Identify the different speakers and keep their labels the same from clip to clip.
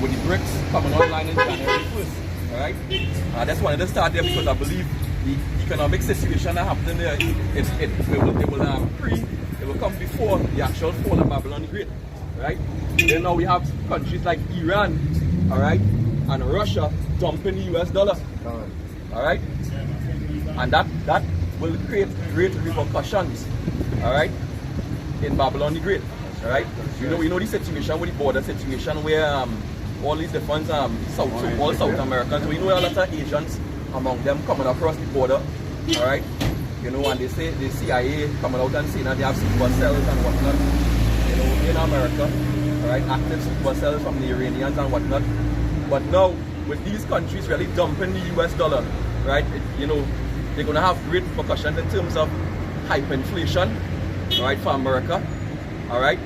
Speaker 1: with the BRICS coming online in January 1st. Alright? I just wanted to start there because I believe the economic situation that happened there, it will come before the actual fall of Babylon the Great. Right? Then now we have countries like Iran, alright, and Russia dumping the US dollar. Alright? And that will create great repercussions, alright, in Babylon the Great. Alright? You know the situation with the border situation where all these different all South Americans, we know a lot of Asians among them coming across the border, alright? You know, and they say the CIA coming out and saying that they have super cells and whatnot, you know, in America, alright, active super cells from the Iranians and whatnot. But now, with these countries really dumping the US dollar, right, you know, they're going to have great repercussions in terms of hyperinflation, right, for America, alright?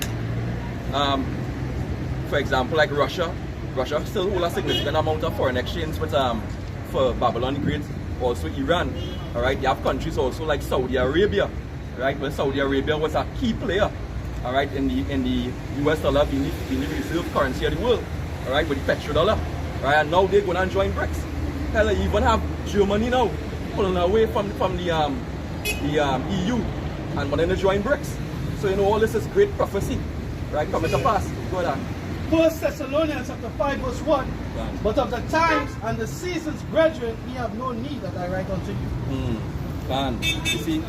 Speaker 1: For example, like Russia still holds a significant amount of foreign exchange with for Babylon the Great, also Iran, alright. You have countries also like Saudi Arabia, right, where Saudi Arabia was a key player, alright, in the US dollar being the reserve currency of the world, alright, with the petrodollar, right, and now they're going to join BRICS. Hell, you even have Germany now pulling away from the EU and wanting to join BRICS. So you know all this is great prophecy, right, coming to pass. Go ahead.
Speaker 2: 1 Thessalonians chapter 5 verse 1. But of the times and the seasons, brethren, we have no need that I write unto you.
Speaker 1: You see,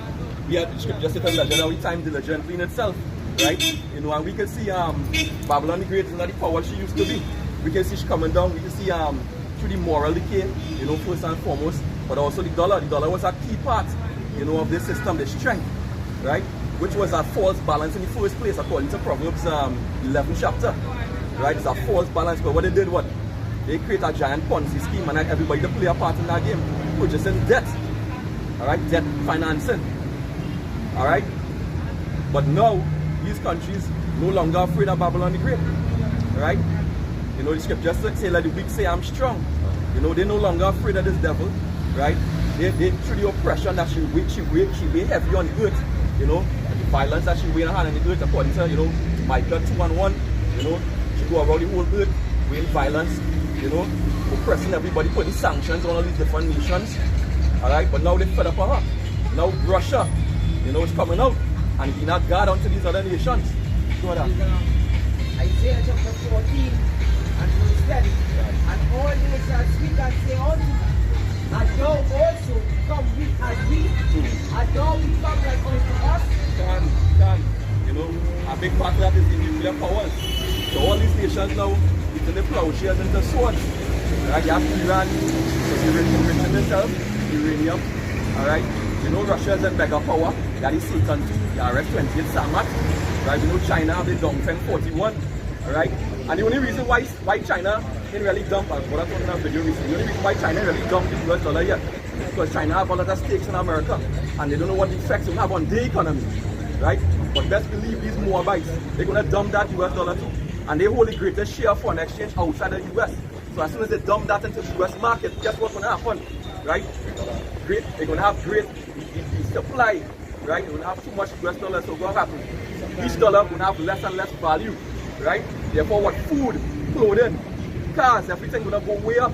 Speaker 1: we have the scripture said that time diligently in itself, right? You know, and we can see Babylon the Great is not the power she used to be. We can see she coming down. We can see through the moral decay, you know, first and foremost, but also the dollar. The dollar was a key part, you know, of this system, the strength, right? Which was a false balance in the first place, according to Proverbs 11 chapter. Right, it's a false balance, but what they did, they create a giant Ponzi scheme and everybody to play a part in that game, purchasing debt, alright, debt financing, alright. But now, these countries no longer afraid of Babylon the Great, right? You know, the scriptures say, let the weak say, I'm strong. You know, they're no longer afraid of this devil, right? They through the oppression that she weigh heavy on the earth, you know, the violence that she weigh on the earth, according to, you know, Micah 2:1, you know, she go around the whole earth, weighing violence, you know, oppressing everybody, putting sanctions on all these different nations, alright, but now they fed up on her. Now Russia, you know, is coming out, and he not guard onto these other nations. Go ahead.
Speaker 3: Isaiah chapter 14 and verse 10. And all those that speak and say unto thee, and thou also come weak as we, and thou become like unto us.
Speaker 1: Can. You know, a big part of that is the nuclear powers. So all these nations now, it's in the plowshares and the swords. Right? You have Iran, so they're enriching themselves, uranium. Alright? You know Russia is a mega power. That is Satan 2, the RS-28 Samat. Right? You know China have the Dongfeng 41. Alright? And the only reason why China didn't really dump, what I told in that video recently, the only reason why China really dumped the US dollar yet is because China have a lot of stakes in America and they don't know what the effects it will have on their economy. Right? But best believe these Moabites, they're going to dump that US dollar too. And they hold the greatest share of foreign exchange outside of the US. So as soon as they dump that into the US market, guess what's going to happen? Right? They're going to have great supply. Right? They're going to have too much US dollars, so what's going to happen? Each dollar will have less and less value. Right? Therefore, what food, clothing, cars, everything going to go way up.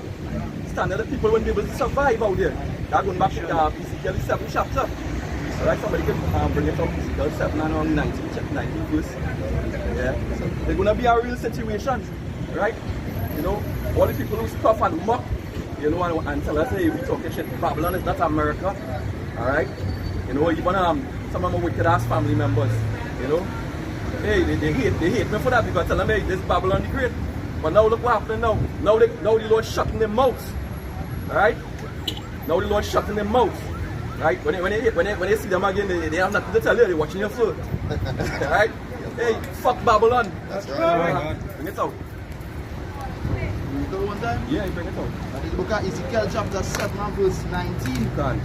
Speaker 1: Standard of people won't be able to survive out there. That's going back to Ezekiel 7 chapter. Right? Somebody can bring it up, Ezekiel 7 and 19 verse. Yeah, so they're gonna be a real situation, right? You know, all the people who scoff and mock, you know, and tell us, hey, we talking shit. Babylon is not America, all right? You know, even some of my wicked ass family members, you know, hey, they hate me for that because I tell them, hey, this is Babylon the Great. But now look what happening now. Now the Lord shutting their mouths, all right? Now the Lord shutting their mouths, right? When they see them again, they have nothing to tell you. They're watching your food, all right? Hey, fuck Babylon.
Speaker 2: That's right.
Speaker 1: Bring it out.
Speaker 2: You go one time?
Speaker 1: Yeah, you bring it out.
Speaker 2: And look at Ezekiel chapter 7 and verse 19.
Speaker 1: You can.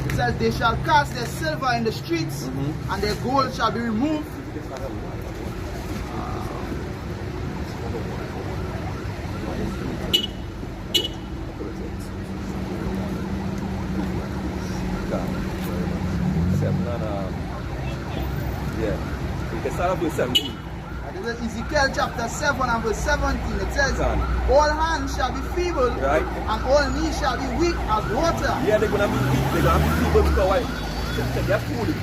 Speaker 2: It says, they shall cast their silver in the streets, and their gold shall be removed.
Speaker 1: Yeah. You can start off with 17.
Speaker 2: And this is Ezekiel
Speaker 4: Ezekiel chapter 7 and verse 17, it says, all hands shall be feeble,
Speaker 1: right,
Speaker 4: and all knees shall be weak as water.
Speaker 1: Yeah, they're gonna be weak, they're gonna be feeble because why? To get food.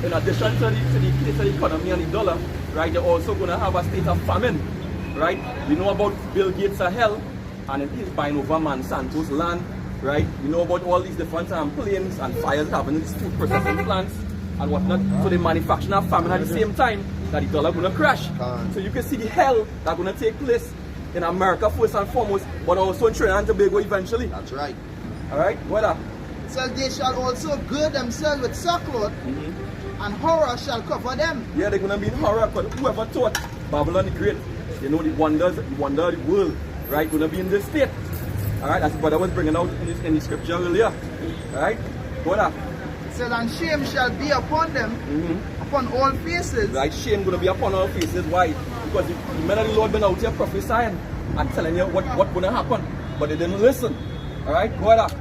Speaker 1: In addition to the economy and the dollar, right, they're also gonna have a state of famine. Right? We know about Bill Gates of hell, and he's buying over Monsanto's land, right? We know about all these different planes and fires happening in these food processing plants and whatnot. So they manufacture a famine at the same time that the dollar gonna crash. So you can see the hell that's gonna take place in America first and foremost, but also in Trinidad and Tobago eventually.
Speaker 4: That's right.
Speaker 1: Alright, what up?
Speaker 4: It says they shall also gird themselves with sackcloth, and horror shall cover them.
Speaker 1: Yeah, they're gonna be in horror because whoever thought Babylon the Great, you know, the wonder of the world, right, gonna be in this state. Alright, that's what I was bringing out in the scripture earlier. Alright, what up?
Speaker 4: It says, and shame shall be upon them, upon all faces.
Speaker 1: Right, shame gonna be upon all faces. Why? Because the men of the Lord been out here prophesying and telling you what gonna happen, but they didn't listen. Alright, what up?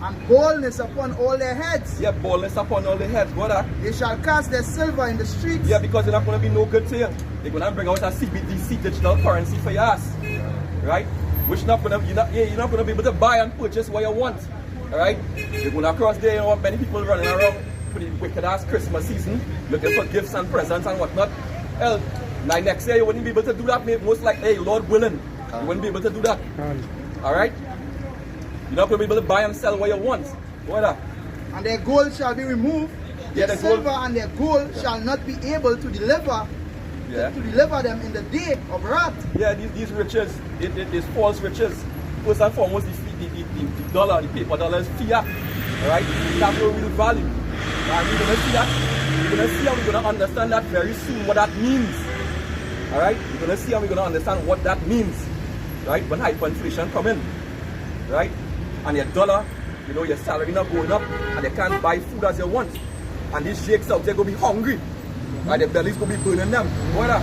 Speaker 4: And baldness upon all their heads.
Speaker 1: Yeah, baldness upon all their heads. What up?
Speaker 4: They shall cast their silver in the streets.
Speaker 1: Yeah, because they're not gonna be no good to you. They're gonna bring out a CBDC digital currency for your ass. Right? Which you're not gonna be able to buy and purchase what you want. Alright? You're gonna cross there, you know, many people running around for the wicked ass Christmas season, looking for gifts and presents and whatnot. Hell, next year you wouldn't be able to do that, mate. Most likely, hey, Lord willing, you wouldn't be able to do that. Alright? You're not going to be able to buy and sell what you want. What up?
Speaker 4: And their gold shall be removed.
Speaker 1: Yeah,
Speaker 4: their silver and their gold shall not be able to deliver them in the day of wrath.
Speaker 1: Yeah, these riches, these false riches. First and foremost, the dollar, the paper dollar is fiat. Alright? It has no real value. And we're going to see that. We're going to see and we're going to understand that very soon what that means. Alright? We're going to see and we're going to understand what that means. Right? When hyperinflation come in. Right? And your dollar, you know, your salary not going up, and they can't buy food as you want. And these sheikhs out there going to be hungry. And their bellies going to be burning them. What up?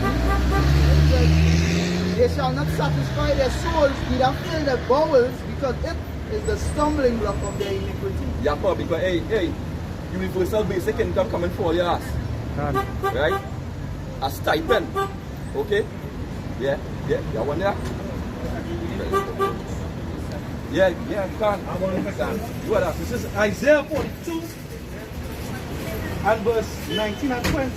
Speaker 4: They shall not satisfy their souls, neither fill their bowels, because it is the stumbling block of their iniquity.
Speaker 1: Yeah, because, hey, universal basic income coming for your ass. Right? A stipend. Okay? Yeah, you want that? Yeah, you can.
Speaker 2: What up? This is Isaiah 42 and verse 19 and 20.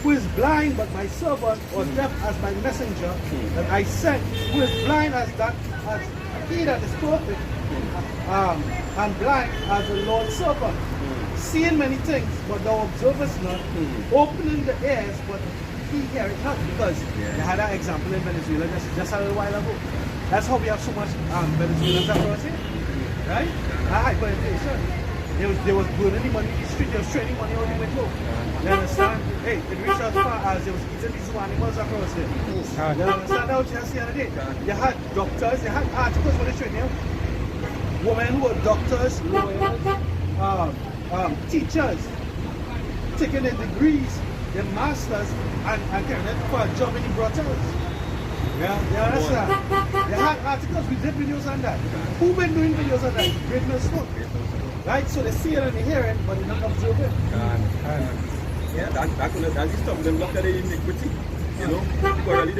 Speaker 2: Who is blind but my servant, or deaf as my messenger that I sent? Who is blind as he that is perfect, and blind as the Lord's servant? Seeing many things, but thou observest not. Opening the ears, but he heareth not. Because they had that example in Venezuela just a little while ago. That's how we have so much Venezuelans across here, right? Hyperinflation. They was burning the money in the street, they was trading money out the window. You understand? Hey, it reached as far as they was eating these animals across there. You understand that what you see the other day? You had doctors, they had articles for the training. Women who were doctors, lawyers, teachers, taking their degrees, their masters, and carrying them for a job in the brothels. Yeah, you understand? They had articles, we did videos on that. Who been doing videos on that? Great Mill Smoke. Right? So they see it and they hear it, but they don't observe it.
Speaker 1: Yeah, that's the stuff. They look at the iniquity. You know, because really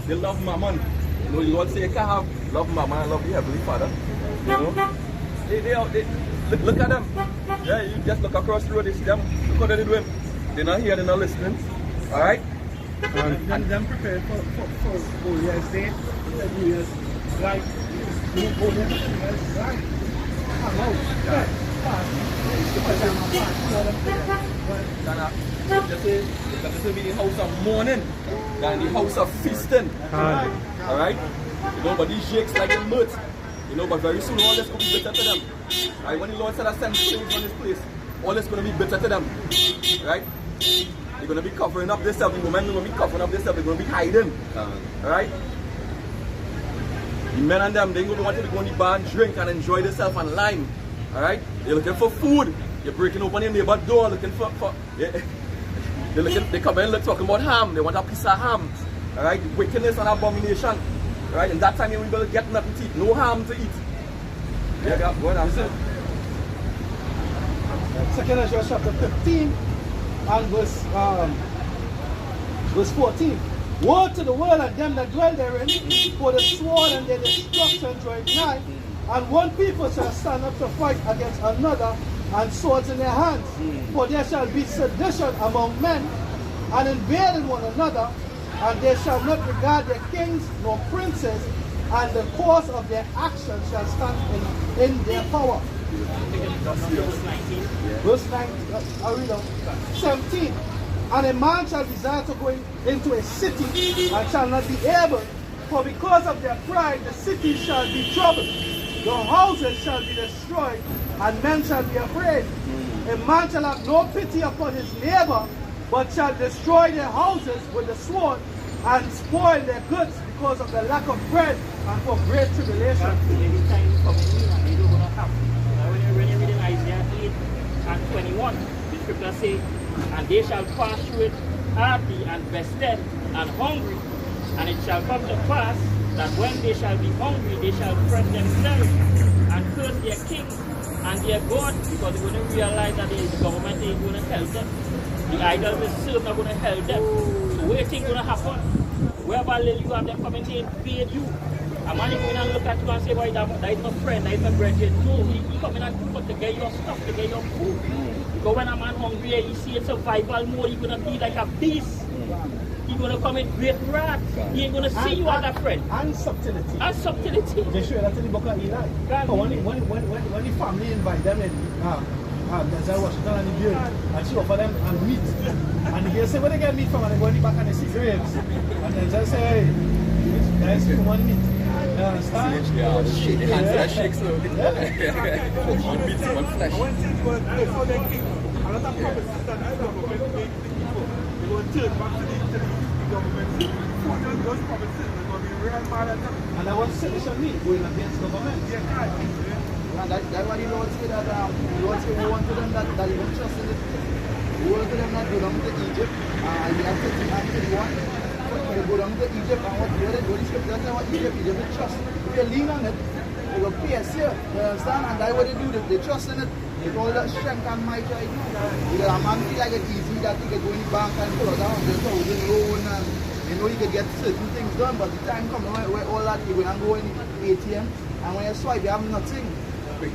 Speaker 1: they love mammon. You know, the Lord say you can't have love mammon and love the Heavenly Father. You know? They look at them. Yeah, you just look across the road, they see them. Look what they're doing. They're not here, they're not listening. Alright?
Speaker 2: And them prepared for New Year's Day, New Year's, like, New Year's, right?
Speaker 1: Just be the house of mourning than the house of feasting. Alright? You know, but these sheikhs like them birds. You know, but very soon all this will be bitter to them. Right? When the Lord said I send slaves on this place, all this going to be bitter to them. Right? They're going to be covering up themselves. The women are going to be covering up themselves. They're going to be hiding. Alright? The men and them, they don't want to go in the bar and drink and enjoy themselves and lime. Alright? They're looking for food. You're breaking open your neighbor's door looking for yeah. They come in talking about ham. They want a piece of ham. Alright? Wickedness and abomination. Alright? And that time you will get nothing to eat. No ham to eat. Yeah, go on, answer.
Speaker 2: 2nd Ezra chapter 15 and verse 14. Woe to the world and them that dwell therein, for the sword and their destruction draweth nigh. And one people shall stand up to fight against another, and swords in their hands. For there shall be sedition among men, and invading one another, and they shall not regard their kings nor princes, and the course of their actions shall stand in their power. Verse 19, I read on 17. And a man shall desire to go into a city, and shall not be able, for because of their pride the city shall be troubled. The houses shall be destroyed, and men shall be afraid. A man shall have no pity upon his neighbor, but shall destroy their houses with the sword, and spoil their goods because of the lack of bread, and for great tribulation.
Speaker 5: When you read in Isaiah 8 and 21, the scripture says, and they shall pass through it hardly and vested and hungry, and it shall come to pass that when they shall be hungry, they shall fret themselves and curse their kings and their God, because they're going to realize that the government ain't going to help them. The idols they serve are going to help them. So what do you think is going to happen? Whereby you have them coming to invade you. A man is going to look at you and say, well, that is my friend, that is my brethren. No, he coming and put to get your stuff, to get your food. Because when a man hungry, he see a survival mode, he's going to be like a beast. He's going to come in great wrath. He ain't going to see you as a friend.
Speaker 2: And subtlety.
Speaker 5: And subtlety.
Speaker 2: They show that in the book of Eli. When the family invite them in, Denzel Washington and the girl, and she offer them meat. And the girl say, where they get meat from? And they go in the back and they see grapes. And Denzel say, hey, guys, you want meat? You understand?
Speaker 1: Yeah, shake the hands that shakes so one meat, one flesh.
Speaker 6: One thing was, before they came, a lot of promises that I don't know, they will turn back to the government. Before those promises, they're going to be real mad at them.
Speaker 2: And that was sedition mean, going against government.
Speaker 4: And that's why the Lord said that the Lord said we want to them that they don't trust in it. We want to them that go down to Egypt. And they have to do one. They go down to Egypt and what the scripture says what Egypt will trust. If you lean on it, they will pierce you. You understand? And that's what they do. They trust in it. With all that strength and might right now. Because a man feel like it's easy that he can go in the bank and pull out $100,000 loan and you know you can get certain things done, but the time comes where all that you go and go in the ATM and when you swipe you have nothing.
Speaker 2: Yeah,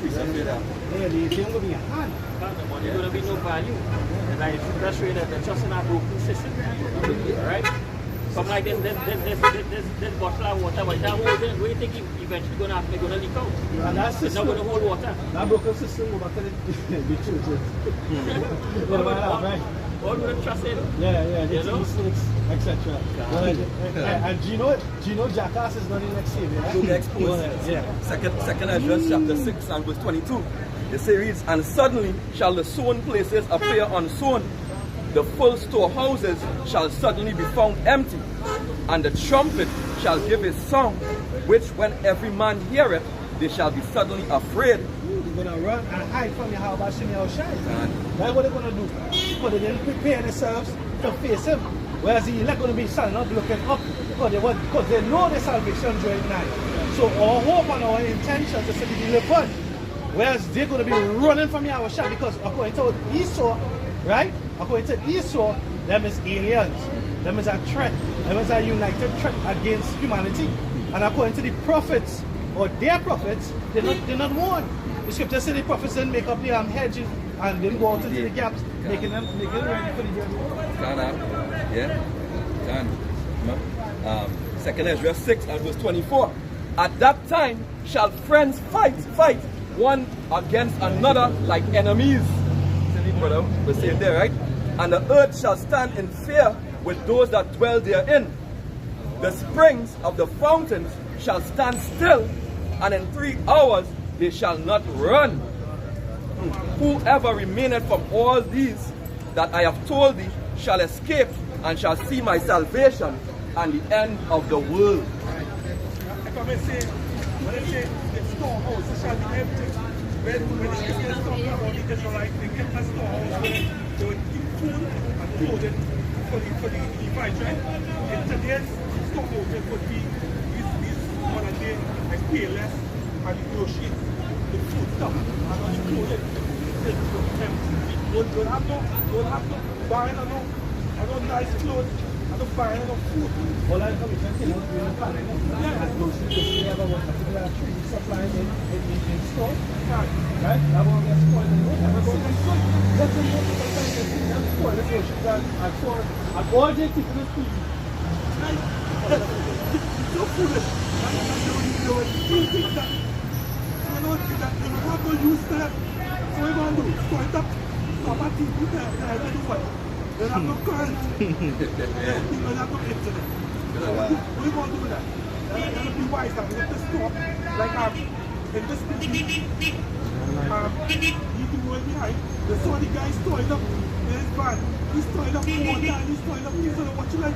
Speaker 2: the ATM will be in your hand.
Speaker 5: But the money going to be no value. And like that's really the trust in our broken system. Alright? Something like this bottle of water, but that water, what do you think eventually going to leak out?
Speaker 2: And that
Speaker 5: It's
Speaker 2: system,
Speaker 5: not going to hold water.
Speaker 2: that broken system will back to the churches. Right?
Speaker 5: All we don't trust in.
Speaker 2: Yeah,
Speaker 5: You know?
Speaker 2: etc. And do you know Jackass is not in next savior, right?
Speaker 1: To the exposed.
Speaker 2: Yeah.
Speaker 1: Second Ezra chapter 6 and verse 22. The say reads, and suddenly shall the sown places appear unsown. The full storehouses shall suddenly be found empty, and the trumpet shall give his song, which when every man heareth, they shall be suddenly afraid.
Speaker 2: They're going to run and hide from your house, Shimmy or Shine. That's what they're going to do. But they didn't prepare themselves to face him. Whereas the elect going to be standing up, looking up, because they know the salvation during night. So our hope and our intention is to be delivered. Whereas they're going to be running from Yahushua, because according to Esau, right? According to Esau, them is aliens. Them is a threat. Them is a united threat against humanity. And according to the prophets, or their prophets, they're not one. The scripture says the prophets didn't make up their hedges and didn't go out into the gaps, making them ready for the journey.
Speaker 1: Yeah. Second Ezra 6 and verse 24. At that time shall friends fight one against another like enemies. See, brother, we're saying there, right? And the earth shall stand in fear with those that dwell therein. The springs of the fountains shall stand still, and in 3 hours they shall not run. Whoever remaineth from all these that I have told thee shall escape and shall see my salvation and the end of the world.
Speaker 6: If I may say, when they say the storehouse, it shall be empty. When the Israelites talk about the Israelites, they kept a storehouse where they would keep food and clothing for the Levites, right? In today's storehouses would be these modern day like payless and the grocery, the food stuff, and all the clothing. Don't have no buying no nice clothes. And to buy enough food.
Speaker 2: All that information came out during the pandemic.
Speaker 6: Yeah.
Speaker 2: And those who just have a particular tree supply in store.
Speaker 6: Right.
Speaker 2: Right? That won't get spoiled anymore. Everybody can spoil. Let's say most people can get them spoiled. Let's go shoot that at 4. At all day, people don't speak.
Speaker 6: It's so foolish. And you know, you think that, you know, that they will have no use to that. So we're going to do, store it up, stop at people there, they do what? They have no current. People have no internet. So we're going to do that. They're going to be wise that we have to stop, like in this country, you can go behind. They saw the guy storing up in his van. He's storing up water and he's storing up things on what you like.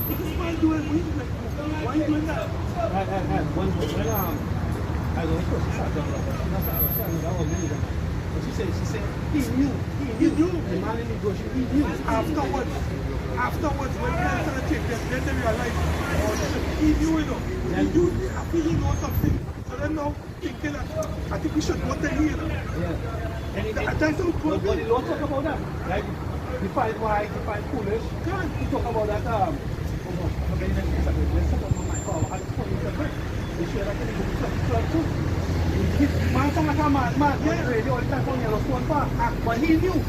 Speaker 6: What is man doing? Why are you doing that?
Speaker 2: When I go to first start down there, that's what I was saying, that was me. But she said he knew the man in negotiation, he knew.
Speaker 6: Afterwards, when he started to take them, then they realized, oh shit, he knew it. He knew, after he knows something. So then now, thinking that, I think we should go to him.
Speaker 2: Yeah.
Speaker 6: That's how it
Speaker 2: But
Speaker 6: goes.
Speaker 2: the Lord talk about that. Like, he find wise, he find foolish. He talk about that, but he knew.
Speaker 6: The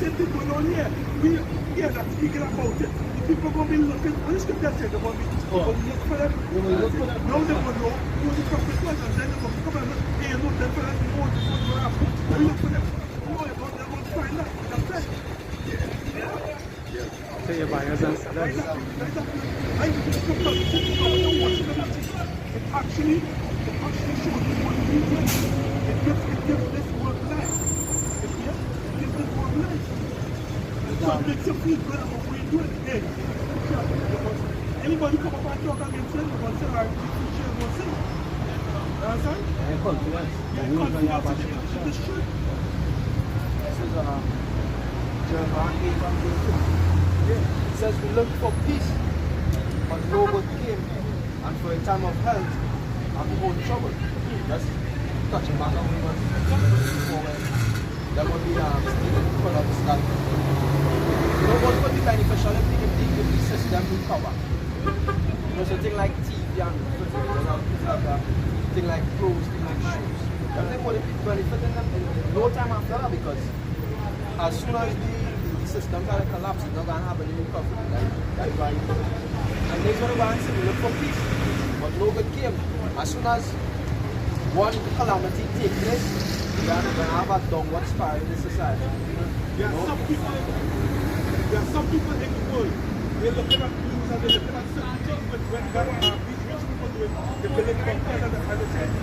Speaker 6: same thing going on here. We hear that speaking about it. People going to be looking, what is the best thing? They're going to look for them. Now they will know who the prophet was, and then they're going to come and look, hey, you know, them for that, you know, this is what happened. They look for them. No, they're going to find that. That's it.
Speaker 2: So your buyers and sellers.
Speaker 6: I just looked at the watching them. It actually shows you what we do. It gives this work life. It gives this work life. So it makes you feel good about what we're doing. Hey, anybody come up and talk against it, we're going to say, all right, we should go say. You understand?
Speaker 2: And confidence.
Speaker 6: Yeah, confidence. This should.
Speaker 4: This is Jeremiah 8 and verse 2. It says we looked for peace, but no good came, and for a time of health, and behold trouble. That's touching back on what before when there would be products that what would be beneficial if the system recover. You know, something like TV and thing like clothes, thing like shoes. Everything would be benefiting them in no time after that, because as soon as the system kind of collapses, it's not going to have any recovery. That's why. And they're going to go and say, we look for peace, but no good came. As soon as one calamity takes place, we are going to have a downward spiral in the society.
Speaker 6: There are some people in the world, they're looking at news and they're looking at certain things, but when these rich people do it, they're building bunkers and the thing.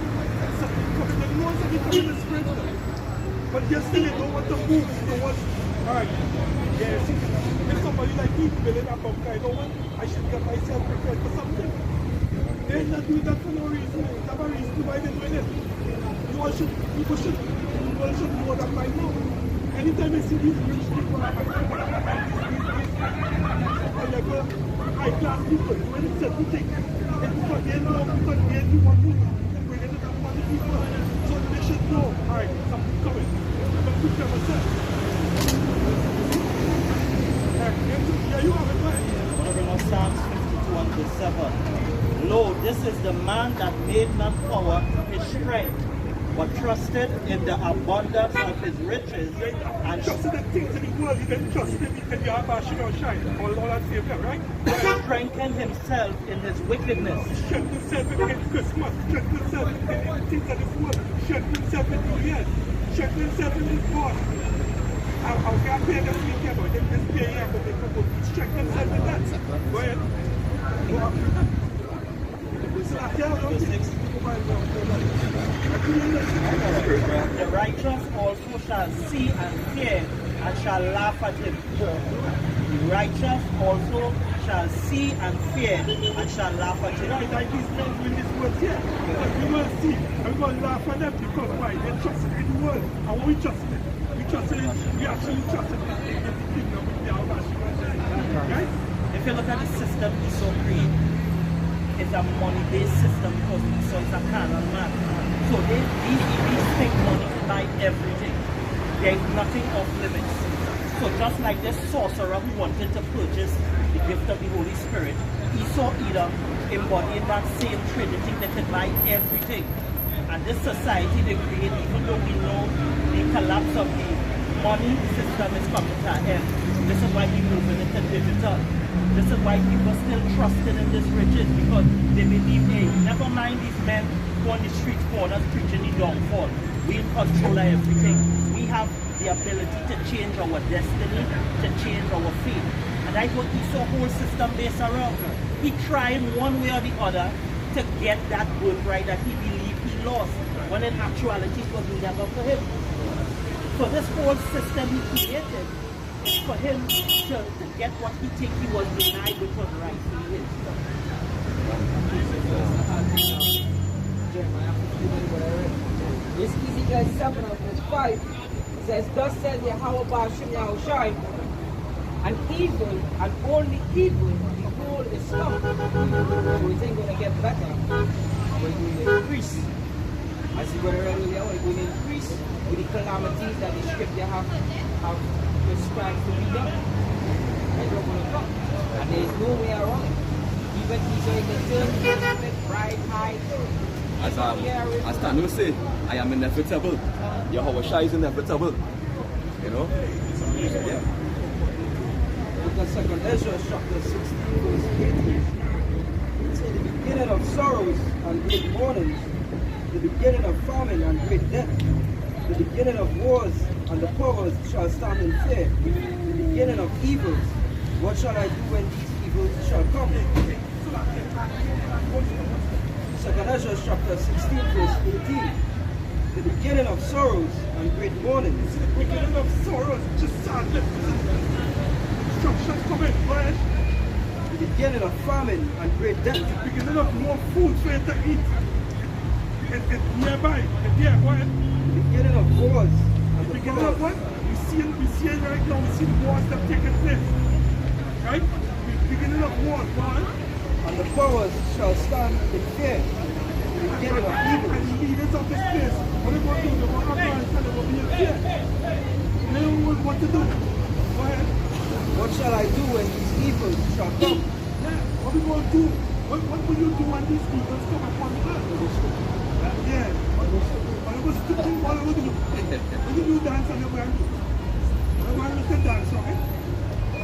Speaker 6: Something coming, they know something coming to spread them. But yet still they don't want to move, they don't want, alright, yeah, see, if somebody like me building a bunker, I don't want, I should get myself prepared for something. They're not doing that for no reason, they have a reason why they're doing it. People should know that by now. Anytime I see these rich people, high class people doing certain things, it's because they know, because they do one move, they're bringing it up on the people. So they should know, alright, something coming. I'm going to prepare myself. Yeah, you have it right.
Speaker 5: Psalms 52 and verse 7. Lo, this is the man that made not power his strength, but trusted in the abundance of his riches and
Speaker 6: trusted in things in the world, you didn't trust in your bashing or shine, all that same thing, right?
Speaker 5: strengthened himself in his wickedness.
Speaker 6: Strengthen himself in Christmas, strengthen himself in the things of this world, strengthen himself in New Year's, strengthen himself in his boss. How can I pay this weekend or this pay here, but they come to strengthen himself in that. Go ahead.
Speaker 5: The righteous also shall see and fear and shall laugh at him. The righteous also shall see and fear and shall laugh at him.
Speaker 6: Right, like these men doing this work here. But we will see, and we're going to laugh at them because why? They're trusting in the world. And when we trust it, we actually trust it in the kingdom with the Almighty. Right?
Speaker 5: If you look at the system Esau created, it's a money-based system because Esau is a carnal man. So these take money to buy everything. There is nothing off limits. So just like this sorcerer who wanted to purchase the gift of the Holy Spirit, Esau Edom embodying that same trinity that could buy everything. And this society they create, even though we know the collapse of the money system is coming to an end, this is why we're moving into digital. This is why people still trusting in this riches, because they believe, hey, never mind these men who on the street corners preaching the downfall. We'll control everything. We have the ability to change our destiny, to change our fate. And that's what Esau's whole system based around. He tried one way or the other to get that birthright that he believed he lost, when in actuality it was never for him. So this whole system he created is for him to get what he think he was denied, which was rightfully his.
Speaker 3: This Ezekiel 7 of verse 5 says, thus says Yahweh Ba'ashem Yahushai, an evil and only evil, the whole is come. So it ain't going to get better. We're going to increase. As you got around earlier, we're going to increase with the calamities that the scripture have prescribed to be done. And you're going to come. And there is no way around it. Even Esau can turn it right high.
Speaker 1: As Tanu say, I am inevitable. Yahweh Shai is inevitable. You know? Yeah.
Speaker 3: Because 2nd Ezra chapter 16 verse 18, it says the beginning of sorrows and great mournings, the beginning of famine and great death, the beginning of wars and the powers shall stand in fear, the beginning of evils. What shall I do when these evils shall come? 2nd Ezra chapter 16 verse 18, the beginning of sorrows and great mournings.
Speaker 6: The beginning of sorrows, just sadness. Destruction coming, right?
Speaker 3: The beginning of famine and great death.
Speaker 6: The beginning of more food for you to eat. It's nearby. It's there, right?
Speaker 3: The beginning of wars.
Speaker 6: The beginning of what? We see it right now. We see the wars that are taking place. Right? The beginning of wars, right?
Speaker 3: And the powers shall stand in fear. The beginning of evil.
Speaker 6: And the leaders of this place, what they want to do, they want to advance and they will be in fear. They don't know what to do. Go ahead.
Speaker 3: What shall I do when these evils shall come?
Speaker 6: Yeah, what we going to do? What will you do when these evils come upon the earth? Yeah. What was the thing? What will you do? When you do dance on the ground, the man will dance, okay?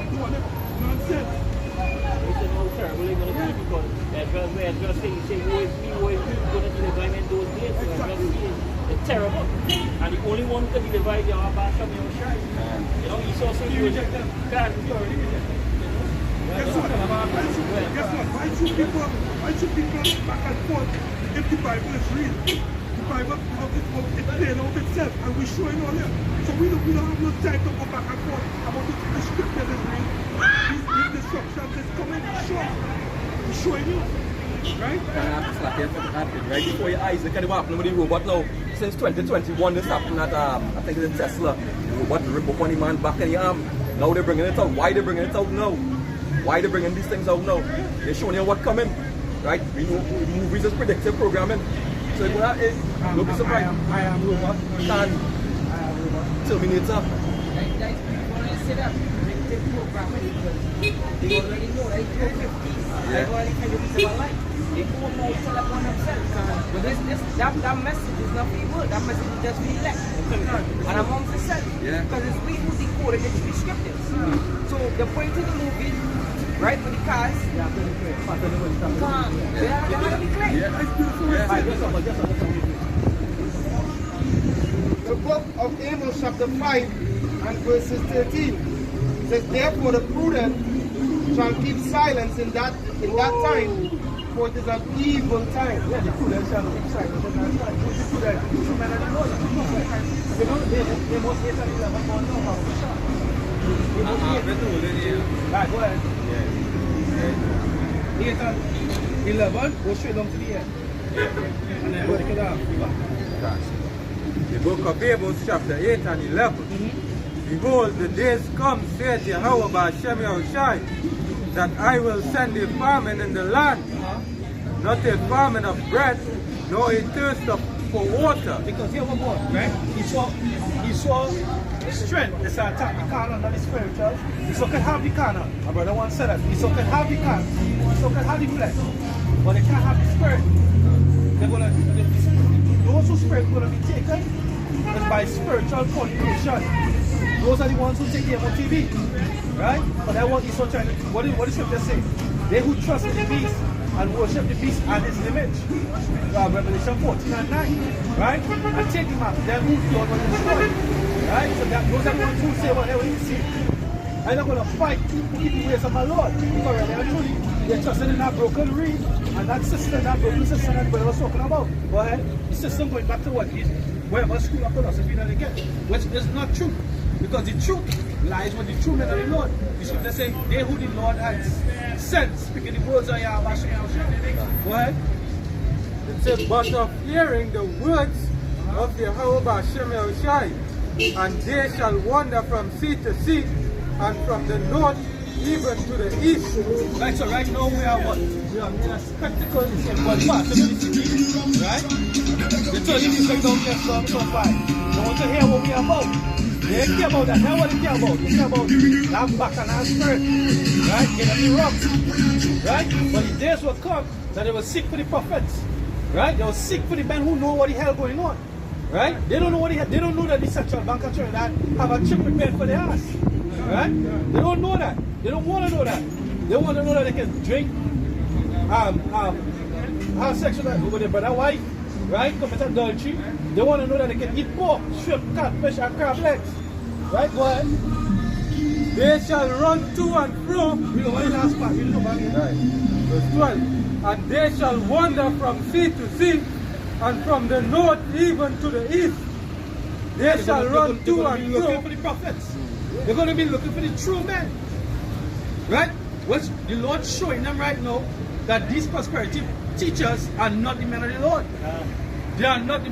Speaker 6: Do what? Nonsense.
Speaker 5: It's a no terrible they're going to do, because Ezra saying, woe is me, going to deliver him in those days. So Ezra saying, it's terrible. And the only one who can deliver is Yahweh Ba'ashem Yahushai. You know, Esau said you reject them. God, you already reject them.
Speaker 6: Guess what? Why should people back and forth if the Bible is real? The Bible it playing out itself, and we're showing all here. So we don't have no time to go back and forth about the scriptures is real. These destructions is coming, sure. We're showing you. Right?
Speaker 1: Right before your eyes, look at what happened with the robot now. Since 2021, this happened at, I think it's in Tesla. The robot rip up on the man back in the arm. Now they're bringing it out. Why they're bringing it out now? Why they're bringing these things out now? They're showing you what's coming. Right? We know movies is predictive programming. So if that is, don't be surprised.
Speaker 2: I am robot.
Speaker 1: Terminator.
Speaker 3: That's people want to say that predictive programming, because they already know that it's 50s. They already can do this about life. They all know it's all upon themselves. But that message is not for the world. That message is just for the elect. And amongst themselves.
Speaker 1: Yeah.
Speaker 3: Because it's we who decoded the three scriptures. So the point of the movie, right, for the cars, they have to be clear. They have to be clear.
Speaker 1: Yeah, that's beautiful.
Speaker 4: The book of Amos chapter 5 and verses 13 says, therefore the prudent shall keep silence in that time, for it is an evil time.
Speaker 2: Yeah, the prudent shall keep silence in that time. The prudent, some men don't know that. They must 8 and 11 don't know how to shop. Right, go ahead. 8 and 11, go straight down to the end. And then go to the down.
Speaker 7: The book of Amos chapter 8 and 11. Behold, the days come, saith Yahweh Ba'ashem Yahushai, that I will send a famine in the land, not a famine of bread, nor a thirst of for water.
Speaker 2: Because here one more, right? He saw strength. They said attack the carnal, not the spiritual. He so can have the carnal. My brother once said that. He so can have the carnal. He so can have the flesh. But they can't have the spirit. They're gonna those whose spirit gonna be taken is by spiritual fornication. Those are the ones who take the MOTV. Right? But that one is so trying to what is scripture say? They who trust in the beast and worship the beast and his image. Revelation 14 and 9. Right? And take him out. Then who God will destroy. Right? So that those are the ones who say whatever you see. I'm not going to fight to keep the ways of my Lord. Because really and truly, they're trusting in that broken reed and that system, that broken system that we was talking about. Go ahead. The system going back to what is whatever school of philosophy that they get. Which is not true. Because the truth lies with the true men of the Lord. The scripture say, they who the Lord has sent, speaking the words of Yahweh. Go ahead.
Speaker 7: It says, but of hearing the words of Yahweh B'Shem Yahushai, and they shall wander from sea to sea, and from the north even to the east.
Speaker 2: Right, so right now we are what? We are in a spectacle in one part of the city, right? The church is going down here from so far. They want to hear what we are about. They don't care about that. That's what they care about. They care about that back and our spirit. Right? Get them wrong. Right? But the days will come that they will seek for the prophets. Right? They will seek for the men who know what the hell going on. Right? They don't know what they don't know that the Central Bank of Trinidad have a chip prepared for their ass. Right? They don't know that. They don't want to know that. They want to know that they can drink, have sex with their brother wife, right? Commit adultery. They want to know that they can eat pork, shrimp, catfish, and crab legs. Right? Go ahead.
Speaker 7: They shall run to and fro.
Speaker 2: We don't want the last part. We don't know about it.
Speaker 7: Right. Verse 12. And they shall wander from sea to sea, and from the north even to the east. They shall run to and fro.
Speaker 2: Looking for the prophets. They're going to be looking for the true men. Right? What's the Lord showing them right now that these prosperity teachers are not the men of the Lord. They are not the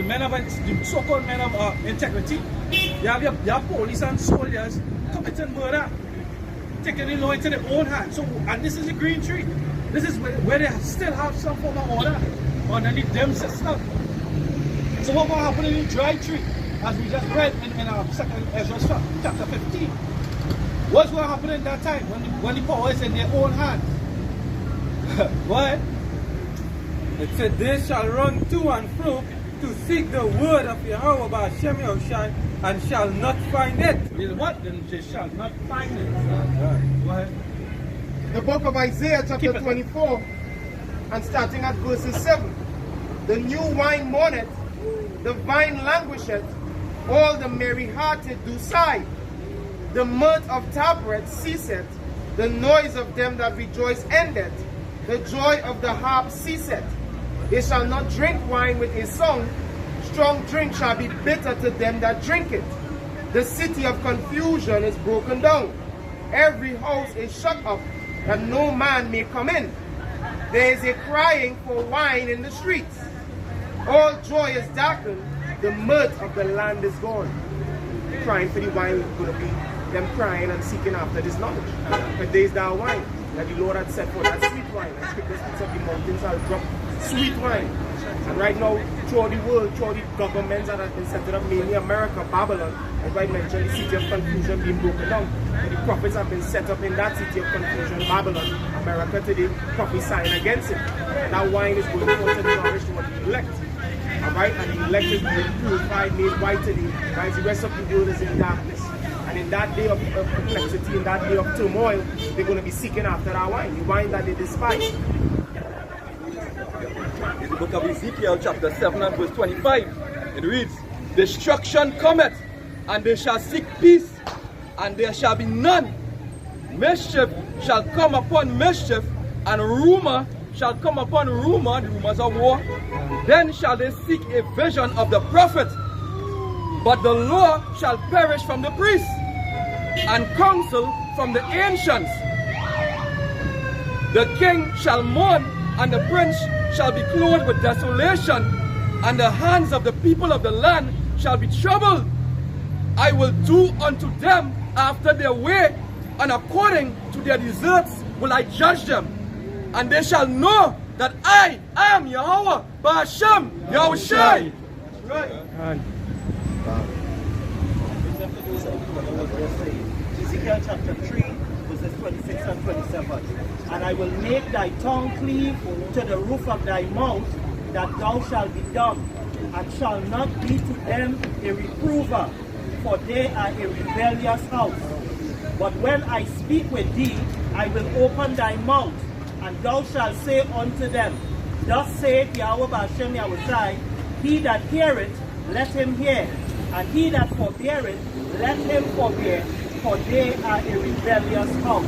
Speaker 2: men of the so-called men of integrity. They are police and soldiers committing murder, taking the law into their own hands. So, and this is the green tree. This is where they still have some form of order underneath them system. So what will happen in the dry tree? As we just read in our second Ezra chapter 15. What's going to happen in that time when the power is in their own hands? What?
Speaker 7: It said they shall run to and fro to seek the word of Yahweh B'Shem Yahushai and shall not find it.
Speaker 2: Then what? Then they shall not find it. Go ahead.
Speaker 8: The book of Isaiah chapter 24 and starting at verses 7. The new wine mourneth, the vine languisheth, all the merry-hearted do sigh. The mirth of Tabret ceaseth, the noise of them that rejoice endeth, the joy of the harp ceaseth. They shall not drink wine with a song, strong drink shall be bitter to them that drink it. The city of confusion is broken down, every house is shut up, that no man may come in. There is a crying for wine in the streets. All joy is darkened, the mirth of the land is gone. Crying for the wine is going to be them crying and seeking after this knowledge. But there is that wine that the Lord had set for, that sweet wine. And scripture speaks of the mountains shall drop sweet wine. And right now, throughout the world, throughout the governments that have been set up, mainly America, Babylon, as I mentioned, the city of confusion being broken down. And the prophets have been set up in that city of confusion, Babylon, America today, prophesying against it. And that wine is going forth to nourish what the elect. Alright, and the elect is being purified, made white today, whereas the rest of the world is in darkness. And in that day of complexity, in that day of turmoil, they're going to be seeking after that wine, the wine that they despise.
Speaker 1: In the book of Ezekiel, chapter 7 and verse 25, it reads, Destruction cometh, and they shall seek peace, and there shall be none. Mischief shall come upon mischief, and rumor shall come upon rumor, the rumors of war. Then shall they seek a vision of the prophet, but the law shall perish from the priests, and counsel from the ancients. The king shall mourn, and the prince shall be clothed with desolation, and the hands of the people of the land shall be troubled. I will do unto them after their way, and according to their deserts will I judge them. And they shall know that I am Yahweh Ba'Shem Yahushai.
Speaker 2: Right.
Speaker 3: Ezekiel chapter 3, verses 26 and 27. And I will make thy tongue cleave to the roof of thy mouth, that thou shalt be dumb, and shall not be to them a reprover, for they are a rebellious house. But when I speak with thee, I will open thy mouth, and thou shalt say unto them, Thus saith Yahweh Ba'Shem Yahushai, he that heareth, let him hear, and he that forbeareth, let him forbear, for they are a rebellious house.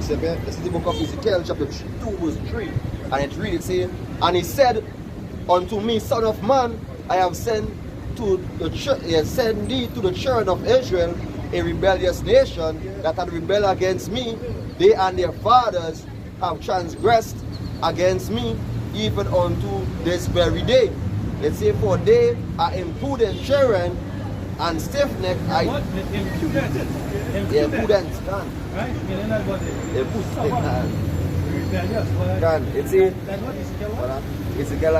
Speaker 4: This is the book of Ezekiel, chapter 2, verse 3. And it reads, saying, And he said unto me, Son of man, I have sent thee to the children of Israel, a rebellious nation that had rebelled against me. They and their fathers have transgressed against me, even unto this very day. It says, for they are impudent children and stiff-necked.
Speaker 2: What? Impudent.
Speaker 4: Impudent.
Speaker 2: Right? Meaning that what?
Speaker 4: Impudent.
Speaker 2: Rebellious.
Speaker 4: It says,
Speaker 2: That's what is
Speaker 4: Ezekiel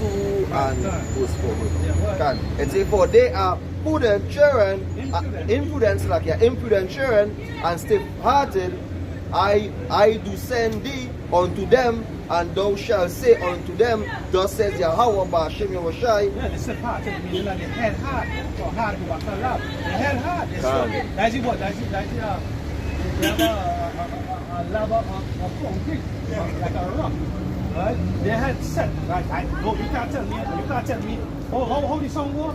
Speaker 4: 2 and verse 4. It says, for they are impudent children, impudent children and stiff-hearted. I do send thee unto them, and thou shalt say unto them, Thus says Yahweh Ba'Shem Yahushai.
Speaker 2: Yeah, the stiff-hearted meaning like the head hard, or hard to walk around. The head hard. That's what? That's they have a lava of concrete, like a rock. Right? They had set. Right? You can't tell me. How the song go?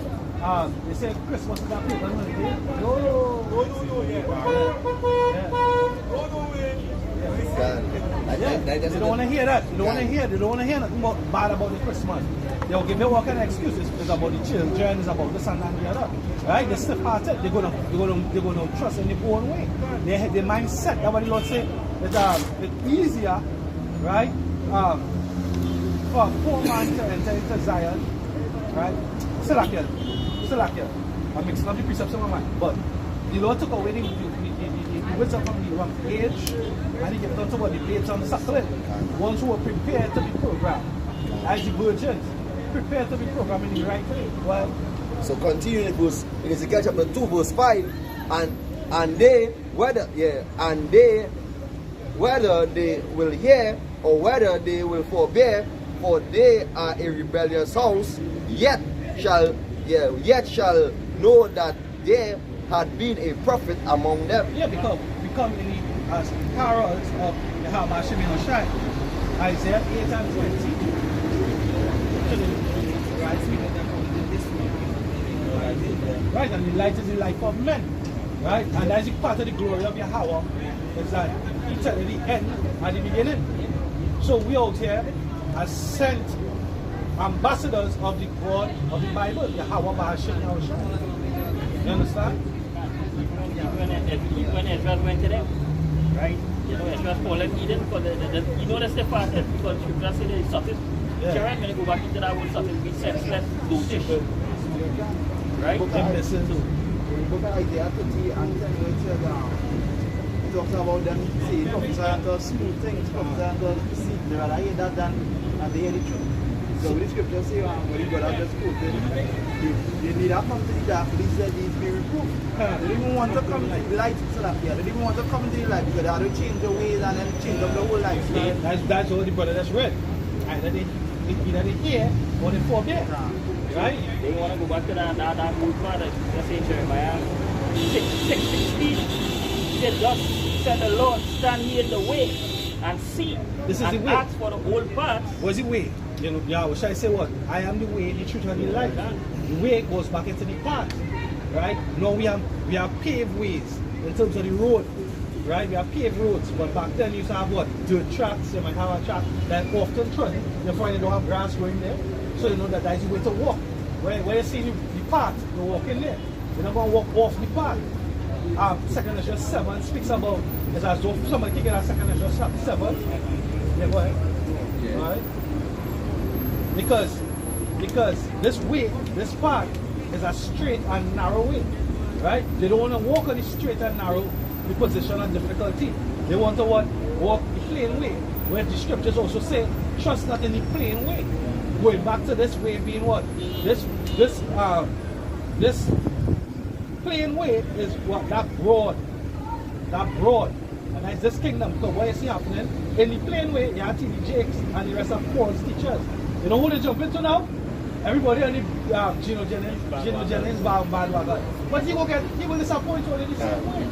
Speaker 2: They say Christmas is a paper money. They don't want to hear that. They don't want to hear nothing bad about the Christmas. They'll give you all kind of excuses. It's about the children, it's about this and that and the other. Right? They're stiff-hearted. They're gonna trust in their own way. Their mindset. That's what the Lord said. It's easier, right? For a poor man to enter into Zion, right? Still here. I'm mixing up the precepts of my mind. But the Lord took away the wisdom from the wrong age, and he gave them to what the babes on the suckling. Ones who were prepared to be programmed. As the virgins, prepared to be programmed in the right way. Well,
Speaker 4: so continuing in Ezekiel chapter 2, verse 5, and they whether they will hear or whether they will forbear, for they are a rebellious house, yet shall know that there had been a prophet among them.
Speaker 2: Yeah, because we come in the carols of Yahweh Ba'Shem Yahushai, Isaiah 8 and 20. Right, and the light is the life of men. Right? And that's part of the glory of Yahweh, is that he tell the end and the beginning. So we out here are sent ambassadors of the God of the Bible, Yahweh Ba'Shem Yahushai. You understand?
Speaker 5: When Ezra went to them, right? You know, Ezra called them Eden because you know that's the part that because Scripture said it's something. Sharon, when you go back into that word something, we senseless, dotish. Right?
Speaker 4: The book of Isaiah 30 and 10 talks about them saying, prophesying to smooth things, prophesying to deceit. They rather hear that than they hear the truth. So when the scripture say, when God has just quoted, they need to come to the darkness that needs to be reproved. They didn't even want to come to the light, so that they didn't even want to come to the light because they had to change the ways and then change up the whole lifestyle.
Speaker 2: That's all the brother that's read. Either they hear or they forbear. Right?
Speaker 5: They want to go back to that old part that let's say Jeremiah 6:16. He said, Thus said the Lord, stand ye in the way and see,
Speaker 2: this is
Speaker 5: and
Speaker 2: the way.
Speaker 5: ask for the old paths.
Speaker 2: What's the way? You know, Yahweh shall say what? I am the way, the truth, and the life. The way goes back into the path. Right? Now we have paved ways in terms of the road. Right? We have paved roads, but back then you used to have what? Dirt tracks. You might have a track that often trodden. You find you don't have grass growing there. So you know that is the way to walk. Where you see the path, you walk in there. You're not going to walk off the path. 2 Ezra 7 speaks about, it's as though somebody can get a 2 Ezra 7. Yeah, go ahead. Yeah. Right? Because this way, this path is a straight and narrow way. right? They don't want to walk on the straight and narrow, the position and difficulty. They want to what? Walk the plain way. Where the scriptures also say, trust not in the plain way. Going back to this way being what? This plain way is what? That broad. And that's this kingdom. Because what you see happening, in the plain way, you have T.D. Jakes and the rest of Paul's teachers. You know who they jump into now? Everybody on the Gino Jennings bandwagon. But he will disappoint you in the same way.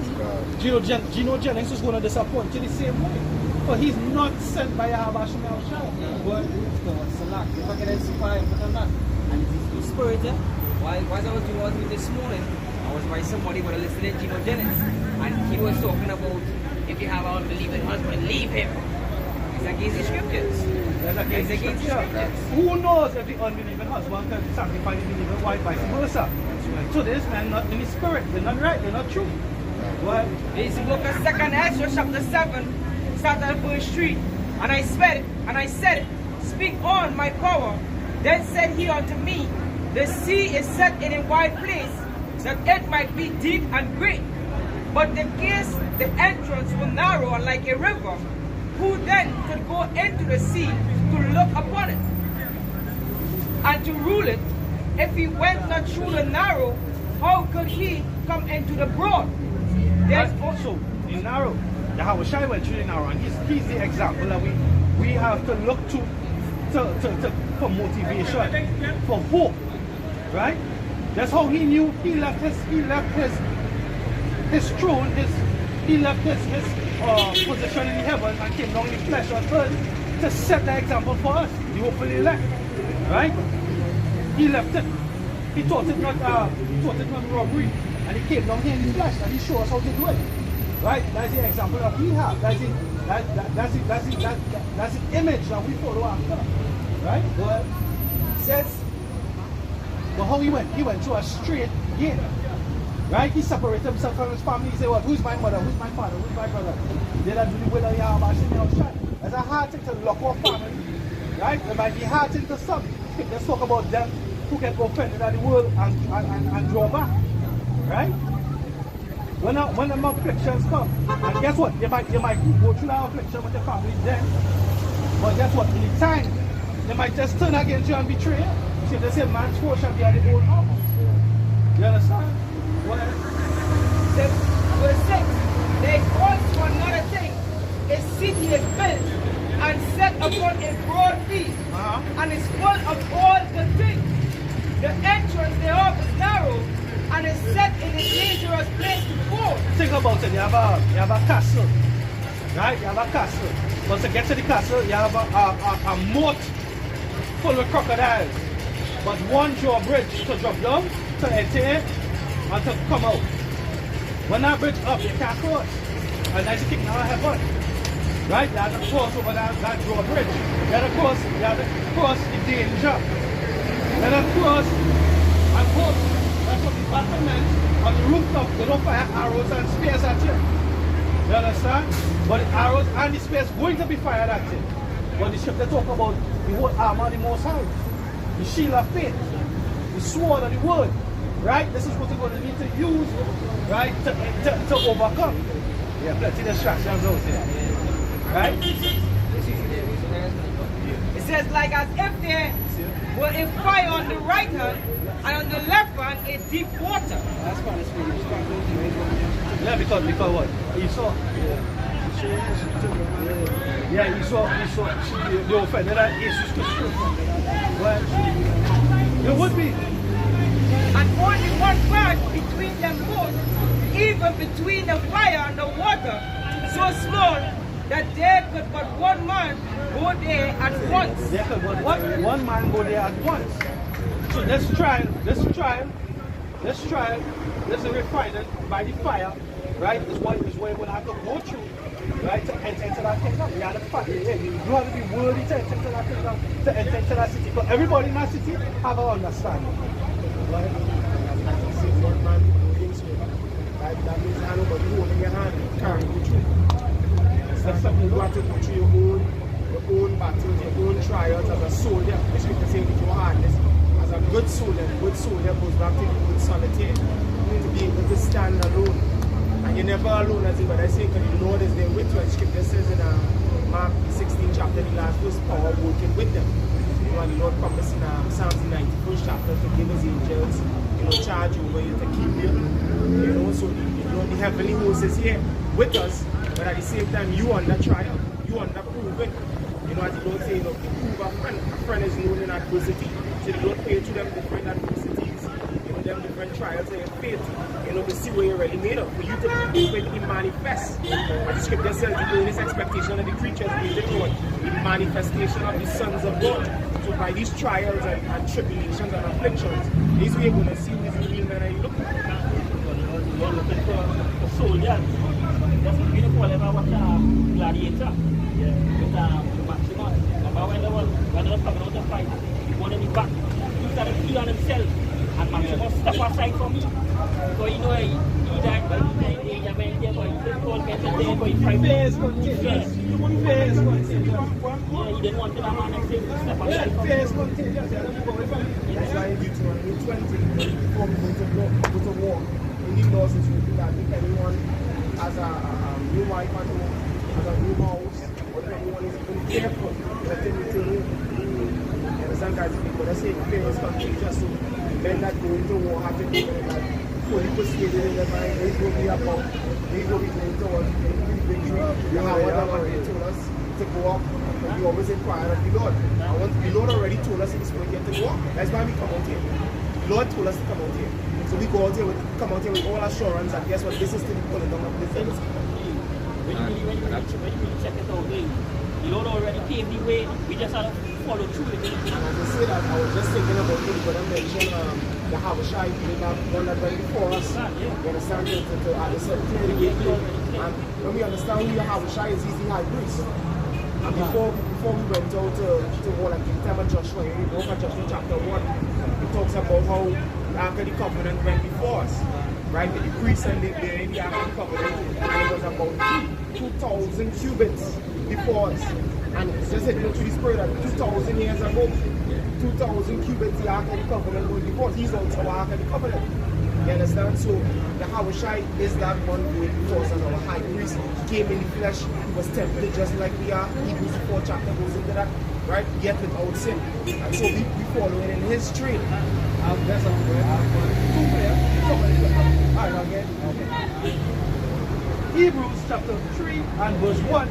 Speaker 2: Gino Jennings is going to disappoint you in the same way. But he's not sent by Yahweh Shem Yahushua.
Speaker 3: But Salak, if I can testify on that, and it is spirit, while I was doing what with this morning, I was by somebody but I listened to Gino Jennings, and he was talking about if you have an unbelieving husband, leave him. It's against the scriptures. It's against the scriptures.
Speaker 2: Who knows if the unbelieving husband can sanctify the believing wife, vice versa? So this man not in the spirit, they're not right, they're not true. What?
Speaker 3: It's the book of 2nd Ezra chapter 7, starting at verse 3. And I said, speak on, my power. Then said he unto me, the sea is set in a wide place, that it might be deep and great. But the gates, the entrance were narrow and like a river. Who then could go into the sea to look upon it and to rule it? If he went not through the narrow, how could he come into the broad? There's
Speaker 2: also the narrow. Yahweh Shai went through the narrow, and he's the example that we have to look to for motivation, for hope, right? That's how he knew he left his throne, he left his position in heaven and came down in the flesh on earth to set the example for us, the hopefully elect, right? He left it. He taught it not robbery, and he came down here in the flesh and he showed us how to do it, right? That's the example that we have. That's the image that we follow after, right? But says, but how he went? He went through a straight gate. Right? He separated himself from his family. He said, what? Who's my mother? Who's my father? Who's my brother? They don't do the will of Yahweh Shem Yahushua. It's a hard thing to lock our family. Right? It might be hard thing to some. Let's talk about them who can go offended at the world and draw back. Right? When the afflictions come, and guess what? You might go through that affliction with your family then. But guess what? In the time, they might just turn against you and betray you. See, they say man's foe shall be at the old house. You understand?
Speaker 3: Verse 6, there is also another thing. A city is built and set upon a broad field, and is full of all good things. The entrance thereof is narrow, and is set in a dangerous place to fall.
Speaker 2: Think about it. You have a castle, right? You have a castle. Once you get to the castle, you have a moat full of crocodiles. But one drawbridge to drop down, to enter, and to come out. When that bridge up, you can't cross. And that's the kingdom of heaven. Right? You have to cross over that drawbridge. You have to cross the danger. You have to cross and hope. That's what the battlements on the rooftop, they don't fire arrows and spears at you. You understand? But the arrows and the spears going to be fired at you. But the scripture talk about the whole armor of the Most High, the shield of faith, the sword of the word. Right? This is what you're going to need to use, right, to overcome. Yeah, plenty of distractions out here. Right?
Speaker 3: It says, like as if there were a fire on the right hand, and on the left hand a deep water.
Speaker 2: That's what it's really. Yeah, because what? Esau. Yeah, Esau, the offended that Jesus could shoot. Well, it would be.
Speaker 3: And only one part between them both, even between the fire and the water, so small that there could but one man go there at once.
Speaker 2: There could but one man go there at once. So this trial, this refinement by the fire, right, is what you're going to have to go through, right, to enter into that kingdom. You have to fight. You have to be worthy to enter into that kingdom, to enter into that city. But everybody in that city have an understanding. Right?
Speaker 8: That means I know, but you hold in your hand, carry you through. That's something you have to go through your own battles, your own trials as a soldier. It's like the same with your hardness. As a good soldier goes back to the good solitaire. going to be able to stand alone. And you're never alone, as I say, because the Lord is there with you. And Scripture says in Mark 16 chapter, the last verse, power working with them. You know, and the Lord promised in Psalms 91st chapter to give his angels, you know, charge over you to keep you. You know, so the heavenly host is here with us, but at the same time, you under trial, you under proven. You know, as the Lord says, you know, prove a friend is known in adversity. So the Lord pay to them different adversities, you know, them different trials of your faith, you know, to see where you're really made of, for you to be manifest. As the Scripture says, the greatest expectation of the creatures is the Lord, the manifestation of the sons of God. So by these trials and tribulations and afflictions, this way you're going to see this real man and you look at.
Speaker 5: You're looking for soldiers. That's beautiful. Ever watch Gladiator? Yeah. With Maximus. Remember when they were coming out to fight, he wanted me back. He started to on himself. And Maximus step aside from me. So you know he died by the age of 90, but he didn't call me today, but he tried to.
Speaker 2: Fear is contagious. Fear is contagious.
Speaker 5: Yeah, he didn't want to have man and say, step aside from me.
Speaker 2: Fear is contagious.
Speaker 8: That's why in Deuteronomy 20, before we go to war, in the laws it's written that if anyone has a new wife at home, has a new house, or if anyone is even careful, let them return home. You understand, guys? But I say fear is contagious, so men that go into war have to be like fully persuaded in their mind. They will be about, they will be going towards victory. Whatever they told us to go up, we always inquire of the Lord. The Lord already told us in this point yet to go up. That's why we come out here. The Lord told us to come out here. So we go out here come out here with all assurance, and guess what? This is still pulling down of this things.
Speaker 5: When you check it out, the Lord already paved the way. We just have to follow through it.
Speaker 8: And as I say that, I was just thinking about it, but I mentioned the Habashai, the one that went before us. You understand? At the certain gate. And when we understand who the Habashai is, he's the high priest. And before we went out to war, like in the time of Joshua, we go for Joshua chapter 1, it talks about how the Ark of the Covenant went before us. Right? The priests and the Ark of the Covenant, and it was about 2,000 cubits before us. And it's just hit through the spirit that 2,000 years ago, 2,000 cubits the Ark of the Covenant was before us. He's also our Ark of the Covenant. You understand? So the Habashai is that one going before us as our high priest. He came in the flesh, was tempted just like we are. Hebrews 4 chapter goes into that, right? Yet without sin. And so we follow it in his train. That's
Speaker 2: Hebrews chapter 3 and verse 1.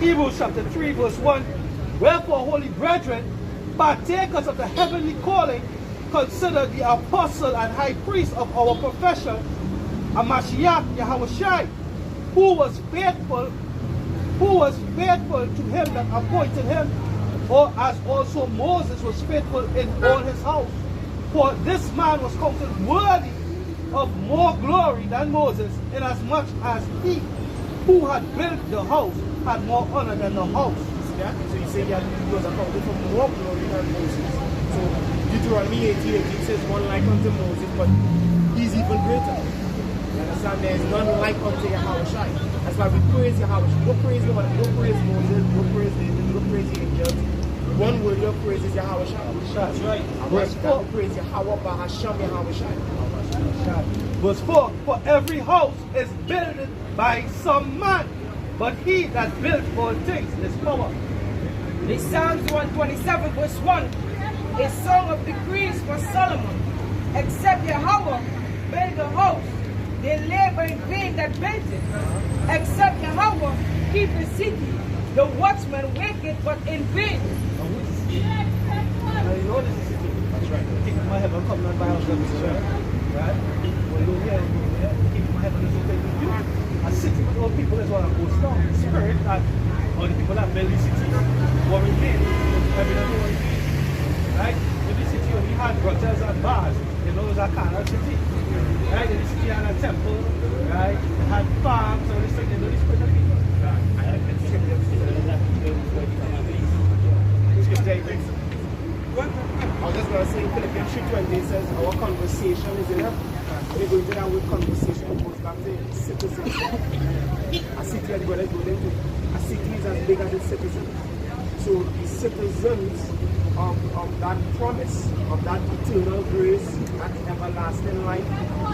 Speaker 2: Hebrews chapter 3 verse 1. Wherefore, holy brethren, partakers of the heavenly calling, consider the apostle and high priest of our profession, Amashiach Yahushai, who was faithful to him that appointed him, or as also Moses was faithful in all his house. For this man was counted worthy of more glory than Moses, inasmuch as he who had built the house had more honor than the house.
Speaker 8: Yeah? So you say that he was accounted for more glory than Moses. So Deuteronomy 18 says one like unto Moses, but he's even greater. You understand? There is none like unto Yahushai. That's why we praise Yahushai. We don't praise nobody. We don't praise Moses. We don't praise David. We don't praise the angels. One word of praise is Yahushai.
Speaker 2: That's right.
Speaker 8: Verse 4. Praise Yahweh Bahasham Yahushai.
Speaker 2: Verse 4. For every house is built by some man, but he that built all things is power.
Speaker 3: The Psalms 127 verse 1, a song of decrees for Solomon. Except Yahweh build the house, they labor in vain that built it. Except Yahweh keep the city, the watchman waketh but in vain.
Speaker 2: Now you know this is city. That's right. Keep my heaven come not by ourselves. Right? When you hear keep my heaven is okay with you. A city with all people is what goes down. The spirit that all the people that build the city were in vain. Evidently what it is. Right? In the city we had brothels and bars. You know, it was a carnal city. Right? In the city had a temple. Right? It had farms, all this thing. You know the spirit of people.
Speaker 8: I was just going to say, Philippians 3:20 says, our conversation is enough. When you go into that word conversation, it goes back to citizenship. A city, as well as go into, a city is as big as its citizens. to be citizens of that promise, of that eternal grace, that everlasting life,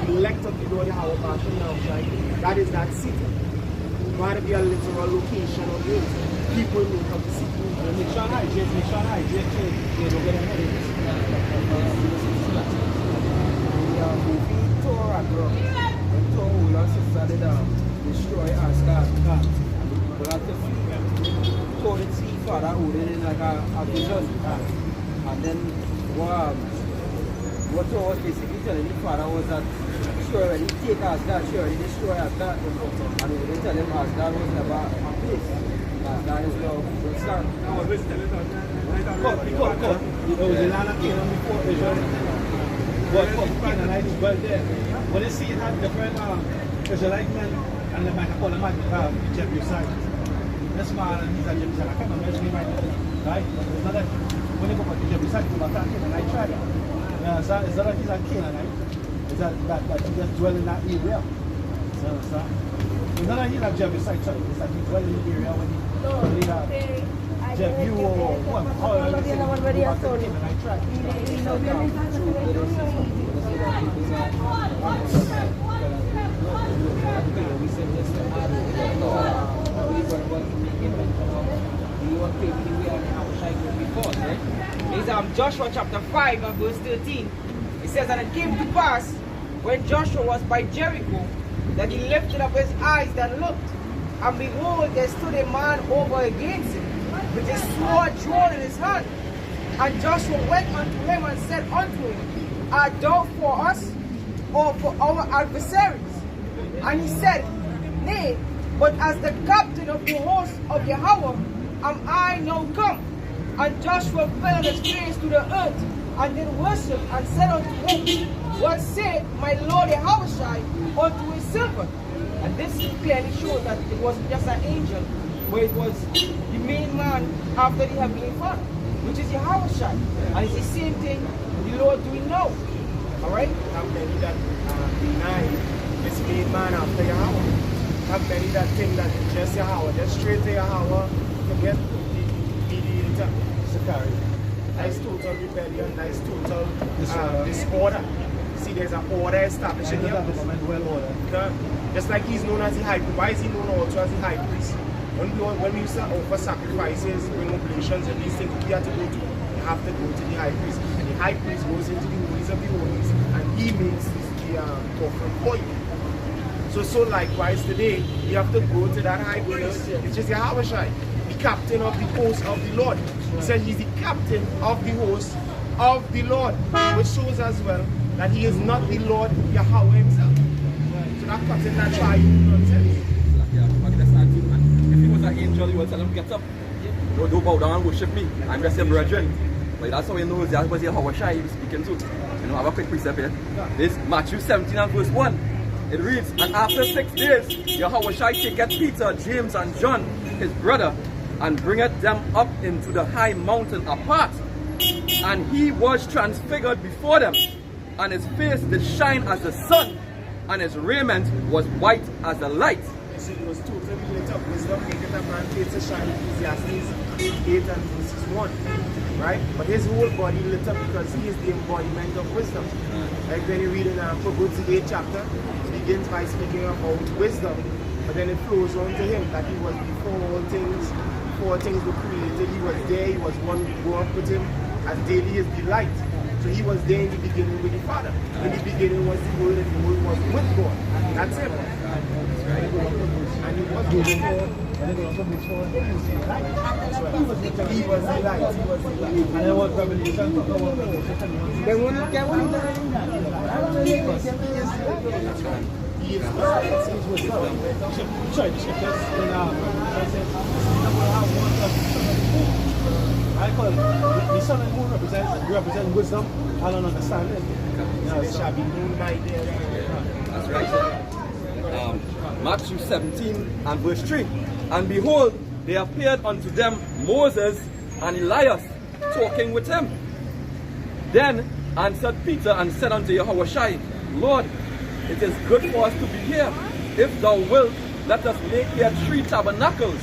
Speaker 8: elect of the Lord Yahweh Bashan Yahushai. That is that city. Not to be a literal location of it. People know how to see it.
Speaker 2: Make sure I don't get ahead of this.
Speaker 3: The movie Torah, bro. The Torah will also started destroy Asgard. But after told it see Father who did it like a vision. And then what Torah was basically telling the Father was that sure when he take Asgard, sure he destroy Asgard. And we didn't tell him Asgard was never a place. Asgard is now the sun.
Speaker 2: Because it was the land of Canaan before Israel. But Canaanites dwelt there. But you see it had different Israelite men, and they might call them Jebusites. This man and he's a Jebusite. I can't remember his name right now. Right? It's not that when you go back to Jebusite, you go back to Canaanite tribe. It's not that he's a Canaanite. It's that he just dwell in that area. So it's not that he's a Jebusite, so it's that he dwell in the area when he Jebu or what?
Speaker 3: It's Joshua chapter 5 and verse 13. It says, and it came to pass when Joshua was by Jericho that he lifted up his eyes and looked, and behold, there stood a man over against him with a sword drawn in his hand. And Joshua went unto him and said unto him, art thou for us or for our adversaries? And he said, nay, but as the captain of the host of Yahweh am I now come. And Joshua fell on his face to the earth and did worship and said unto him, what said my Lord Yahushai unto his servant? And this clearly shows that it wasn't just an angel, but it was the main man after the Heavenly Father, which is Yahushai. And it's the same thing the Lord doing now. Alright?
Speaker 8: How many that deny this main man after Yahweh? How many that think that it's just Yahweh, just straight to Yahweh, forget the mediator?
Speaker 2: Sakari.
Speaker 8: That is total rebellion, that is total disorder. See, there's an order established in here. Just like he's known as the high priest. Why is he known also as the high priest? When we offer sacrifices, bring oblations, and these things we have to go to, you have to go to the high priest. And the high priest goes into the holies of the holies, and he makes the offering for you. So likewise today, you have to go to that high priest, which is Yahushai, the captain of the host of the Lord. He said he's the captain of the host of the Lord, which shows as well that he is not the Lord Yahweh himself. So that cuts in that triune nonsense.
Speaker 1: If he was an angel, you would tell him, get up. Don't bow down and worship me. I'm just a brethren. But that's how he knows that was Yahushai he was speaking to. You know, have a quick precept here. This Matthew 17 and verse 1. It reads, and after 6 days, Yahushai taketh Peter, James, and John, his brother, and bringeth them up into the high mountain apart. And he was transfigured before them, and his face did shine as the sun, and his raiment was white as the light.
Speaker 8: So it was totally lit up. Wisdom maketh a man face to shine, Ecclesiastes 8 and verses 1. Right? But his whole body lit up because he is the embodiment of wisdom. Like when you read in Proverbs 8 chapter, it begins by speaking about wisdom, but then it flows on to him that he was before all things. Before things were created, he was there, he was one who grew up with him, as daily his delight. So he was there in the beginning with the Father. In the beginning was the Word, and the Word was with God. That's him. And he was before. He was the light.
Speaker 2: And then what Revelation talk about Revelation.
Speaker 8: Then when you get one, he is
Speaker 2: Sorry, I call it the sun and moon represent wisdom and understanding.
Speaker 8: They shall be known by their
Speaker 1: That's right. Matthew 17 and verse 3. And behold, there appeared unto them Moses and Elias talking with him. Then answered Peter and said unto Yahushai, Lord, it is good for us to be here. If thou wilt, let us make here 3 tabernacles,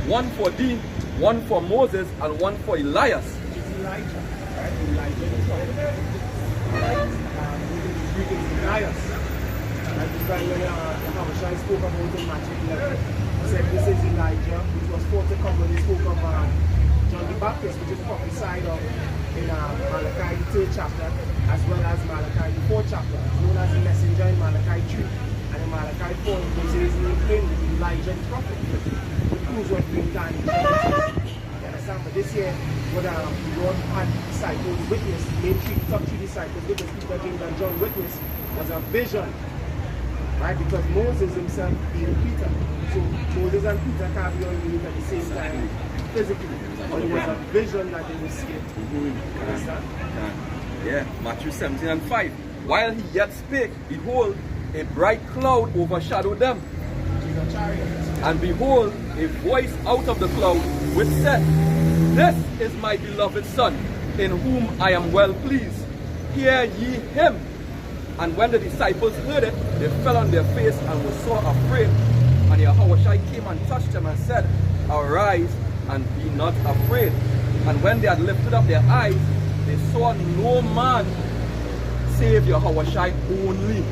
Speaker 1: one for thee, one for Moses and one for Elias.
Speaker 8: Which is Elijah, right? Elijah is prophet. Right? Greek is Elias. Right? This guy when Yahushua spoke about in Matthew 11. He said this is Elijah, which was thought to come when he spoke of John the Baptist, which is prophesied of in Malachi the 3rd chapter, as well as Malachi the 4th chapter, known as the messenger in Malachi 3. And in Malachi 4, he says his name plain, Elijah the prophet. It proves what being done. You understand? But this year, what Lord had disciples witness, main top three disciples, because Peter, James, and John witnessed, was a vision. Right? Because Moses himself being Peter. So Moses and Peter can't be on meet at the same time physically. But it was a vision that they received. Understand?
Speaker 1: Yeah, Matthew 17 and 5. While he yet spake, behold, a bright cloud overshadowed them. And behold, a voice out of the cloud which said, This is my beloved Son, in whom I am well pleased. Hear ye him. And when the disciples heard it, they fell on their face and were so afraid. And Yahushua came and touched them and said, Arise and be not afraid. And when they had lifted up their eyes, they saw no man save Yahushua only.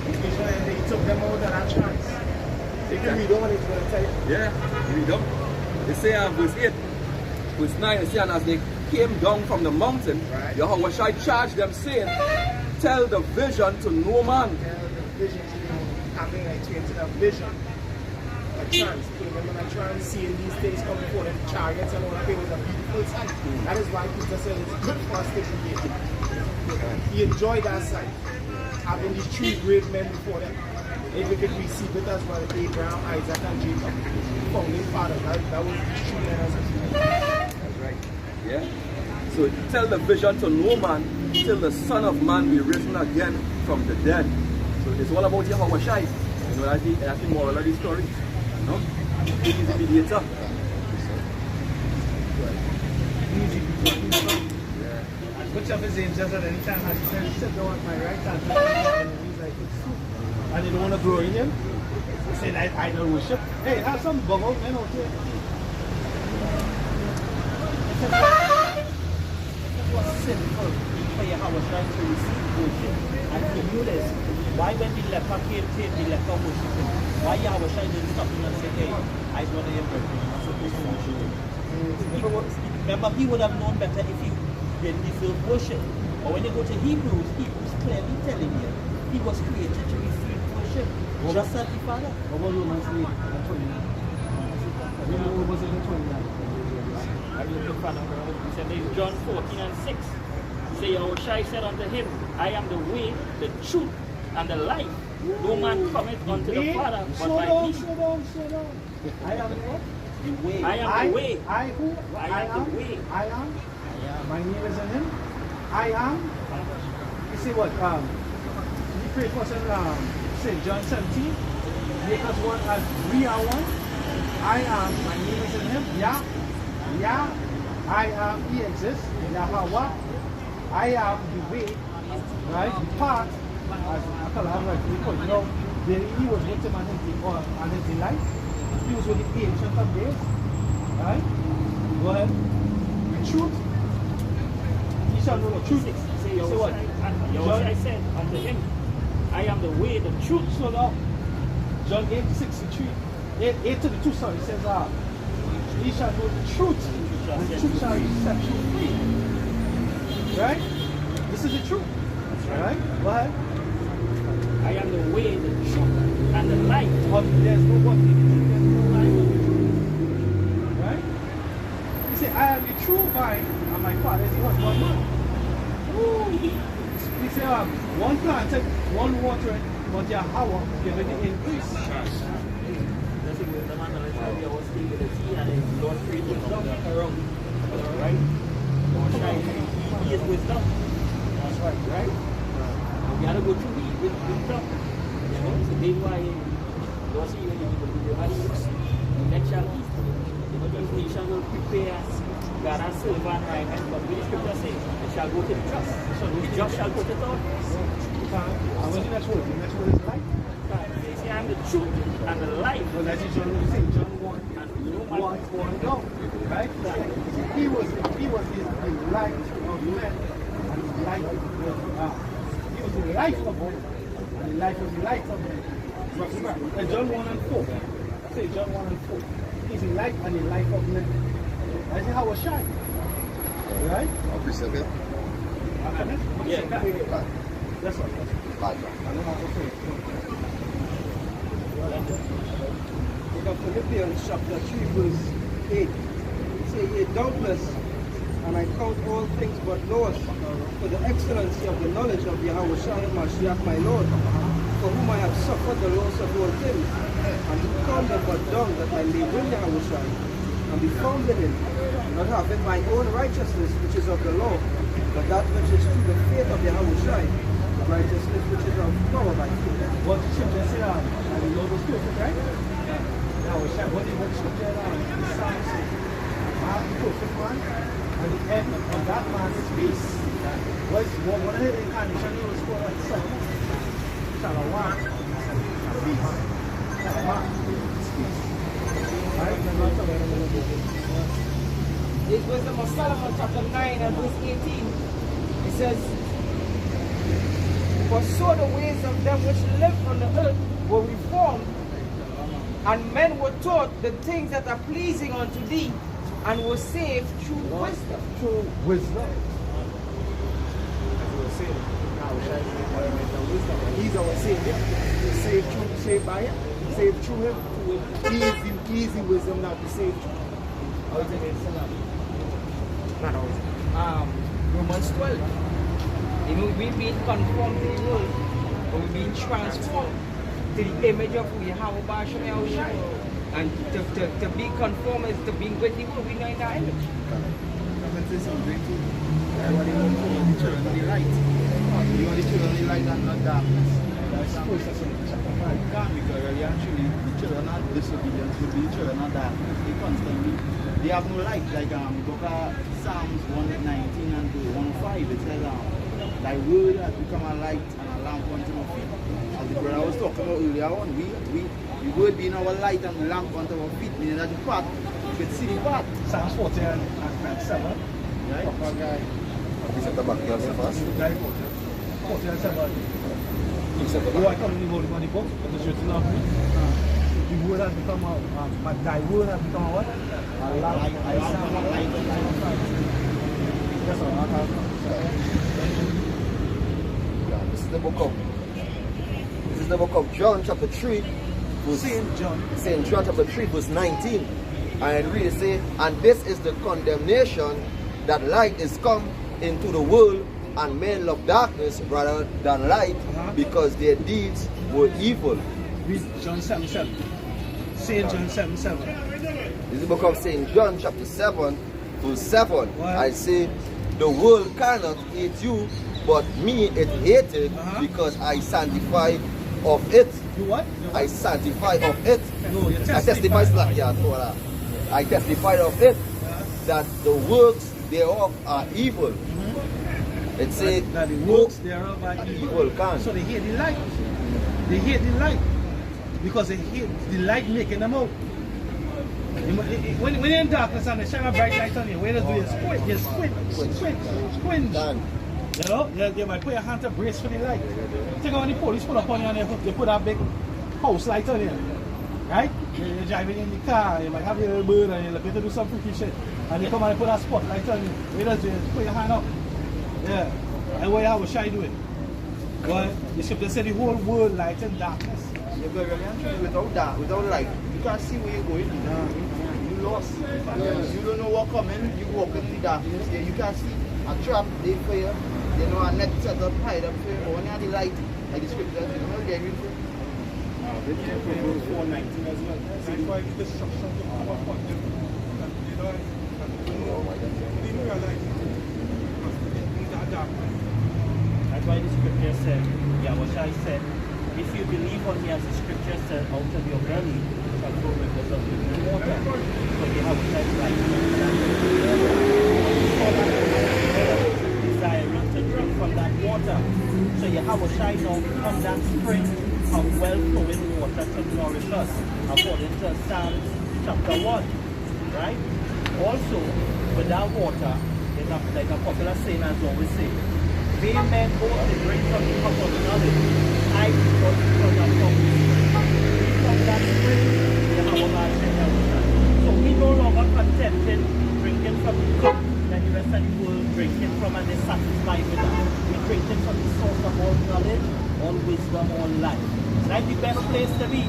Speaker 8: He took them out of that chance. If you read on, it's going to tell you.
Speaker 1: Yeah, read on. They say verse 8, verse 9, they say, and as they came down from the mountain, right, Yahushua charged them, saying, Tell the vision to no man.
Speaker 8: Tell the vision to no man. Having experienced a vision, a trance. Remember a trance, seeing these things come before them, chariots and all that. It was a beautiful sight. That is why Peter said it's good for us to be here. He enjoyed that sight. Having these three great men before them. If we could receive it as well, Abraham, Isaac, and Jacob, founding fathers. That was these three men as well.
Speaker 1: That's right. Yeah. So tell the vision to no man till the Son of Man be risen again from the dead. So it's all about Yahushua. You know, that's the moral of the story. You know? He is the mediator.
Speaker 2: Which of his angels at any time has said, sit down at my right hand, and he's like, it's true. And you don't want to grow in him? He said, I don't worship. Hey, have some bubble men out here.
Speaker 5: It was sinful for Yahushua to receive worship. And he knew this. Why when the leper came to him, the leper worshiped him? Why Yahushua didn't stop him and say, hey, I don't know him, I'm supposed to worship him. Remember, he would have known better if he didn't deserve worship. But when you go to Hebrews, Hebrews clearly telling you he was created to receive worship. Just as the Father.
Speaker 2: What was Romans 8 and 29? What was it in 29?
Speaker 5: I look at Father. He said, there's John 14 and 6. He said, Yahushua said unto him, I am the way, the truth, and the life. No man cometh unto the Father but by me.
Speaker 2: Slow down. I am what?
Speaker 5: The way. I am the way.
Speaker 2: I who?
Speaker 5: I am the way.
Speaker 2: I am. My name is in him. I am. You see what? He prayed for us in St. John 17. Make us one as we are one. I am. My name is in him. Yeah. I am. He exists. Yahweh. I am the way. Right? The path. As Akalam rightly put. You know, he was with him and his delight. He was with the ancient of days. Right? Go ahead. The truth. You shall know the truth.
Speaker 5: Say what? Yahushua said unto him, I am the way, the truth.
Speaker 2: So now, John 8:63, 8:32, sorry, it says, ye shall know the truth, and the truth shall set you free. Right? This is the truth. That's right. Go ahead.
Speaker 5: I am the way, the truth, and the life.
Speaker 2: There's no one in the truth, there's no life in the truth. Right? He said, I am the true vine, and my Father is one man. He said, one planted, one watered, but Yahweh giving the increase.
Speaker 5: That's the man that I was staying with the sea and the Lord created something around. Right? He is wisdom. That's right? We gotta go through with wisdom. You know, so that's why Lord see when you do the values, the next shall be. You know, these nations will prepare God and silver and diamond, but when the scripture says, it shall go to the just. So the just shall go to the
Speaker 2: And what's the next word? The next word is light.
Speaker 5: He said, I'm the truth and the life.
Speaker 2: Well, that's in John 1 and 1 go. Right? He was the light of men, and the light was he was the life of men, and the life was the light of men. And John 1 and 4. Say John 1 and 4. He's the light and the life of men. That's how it shine. Right?
Speaker 4: I'll precept it.
Speaker 5: Yeah.
Speaker 2: That's what. I don't want to say.
Speaker 3: Book of Philippians chapter 3 verse 8. It says, "Yea, doubtless, and I count all things but loss for the excellency of the knowledge of Yahweh Shai Mashiach my Lord, for whom I have suffered the loss of all things, and he counted but dung that I may win Yahweh Shai, and be found in him, not having my own righteousness which is of the law, but that which is through the faith of Yahweh Shai, the righteousness which is of power by faith."
Speaker 2: What the scripture said, and the Lord was perfect, right? Now, what did the scripture the Psalm say? I'm the perfect one, and the end of that man is peace. One of the incarnation he was called like son. Shalom. Peace. Shalom. Peace. Right?
Speaker 3: This wisdom of Solomon chapter 9 and verse 18. It says, "For so the ways of them which live on the earth were reformed, and men were taught the things that are pleasing unto thee, and were saved through wisdom."
Speaker 2: Through wisdom.
Speaker 8: He's our Savior. We're saved by him. Saved through him. Easy wisdom now to save through.
Speaker 3: How is it in Not always. Romans 12. You know, we've been conformed to the world, but we've been transformed to the image of who Yahweh Bashem Yahushai. And to be conformed is to be with the world. We know in that image.
Speaker 4: I'm going to say something great too. Everybody wants to be the children of the light. You want the children of the light and not darkness. That's supposed to say. You can't, because really actually the children of disobedience will be the children of darkness. They have no light. Like look at Psalms 119 and 105. It says thy word has become a light and a lamp unto my feet. As the brother was talking about earlier on, the word being our light and the lamp unto our feet, meaning that the path, you can see the path.
Speaker 2: Psalms 40 and 7.
Speaker 4: Right?
Speaker 1: You set the back here first.
Speaker 2: 40 and 7.
Speaker 1: You set the
Speaker 2: Oh, I
Speaker 1: back.
Speaker 2: come in the holy money book, but the church of me. The word has become but thy word has become a what? A light. That's all I have.
Speaker 9: This is the book of John chapter 3.
Speaker 2: Saint
Speaker 9: John chapter 3 verse 19. And it really say, and this is the condemnation, that light is come into the world, and men love darkness rather than light, because their deeds were evil.
Speaker 2: Read John 7:7. Saint John 7:7.
Speaker 9: This is the book of St. John chapter 7 verse 7.
Speaker 2: What?
Speaker 9: I say, the world cannot hate you, but me it hated, because I sanctify of it.
Speaker 2: You what?
Speaker 9: I sanctify of it.
Speaker 2: No, you
Speaker 9: I testify slack, yeah, I testify of it, that the works thereof are evil. It says
Speaker 2: that the works thereof are
Speaker 9: evil can.
Speaker 2: So they hate the light. They hate the light because they hate the light making them out. When you're in darkness and they shine a bright light on you, what you do? You squint. You know, you might put your hand to brace for the light. Think of when the police put up on you and they put a big house light on you. Right? You're driving in the car, you might have your bird and you're looking to do some freaky shit. And they come and put a spotlight on you. What do? You put your hand up. Yeah. And what Yahweh Shai do it? Well, the scripture said the whole world light and darkness.
Speaker 4: Yeah, but really actually without light, you can't see where you're going. You lost. You don't know what coming, you walk in the darkness, yeah, you can't see a trap there for you. You know, a net set up, hide up for you, but when you have the light, like the scripture, you know, get rid of it.
Speaker 6: They came from verse 419 as well. That's why the destruction to come upon them. And they didn't realize it.
Speaker 5: That's why the scripture said, Yahweh Shai said, if you believe on me as the scripture said, out of your belly shall flow rivers of living water. But Yahweh Shai is like desiring to drink from that water. So Yahweh Shai now become that spring of well-flowing water to nourish us, according to Psalms chapter 1, right? Also, without water, it's like a popular saying as always say, they men go to drink from the cup of knowledge, I will because of from the spring. From that spring, Yahweh Shai. So we no longer contented drinking from the cup that the rest of the world drinking from and they're satisfied with that. We're drinking from the source of all knowledge, all wisdom, all life. Like the best place to be.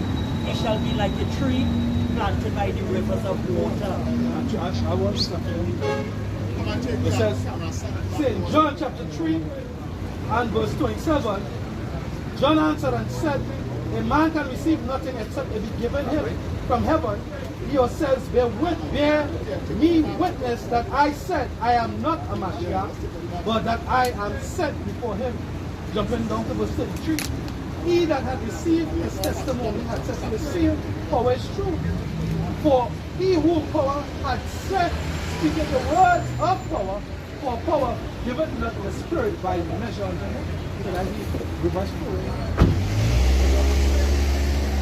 Speaker 5: He shall be like a tree planted by the rivers of water.
Speaker 2: Josh, I want something. It says, in John chapter 3 and verse 27, John answered and said, a man can receive nothing except it be given him from heaven. He says, bear me witness that I said I am not a Mashiach, but that I am sent before him. Jumping down to verse 33. He that had received his testimony had said to the same power is true. For he who power had said, speaking the words of power, for power giveth not the Spirit by measure unto him. So that he reverse forward.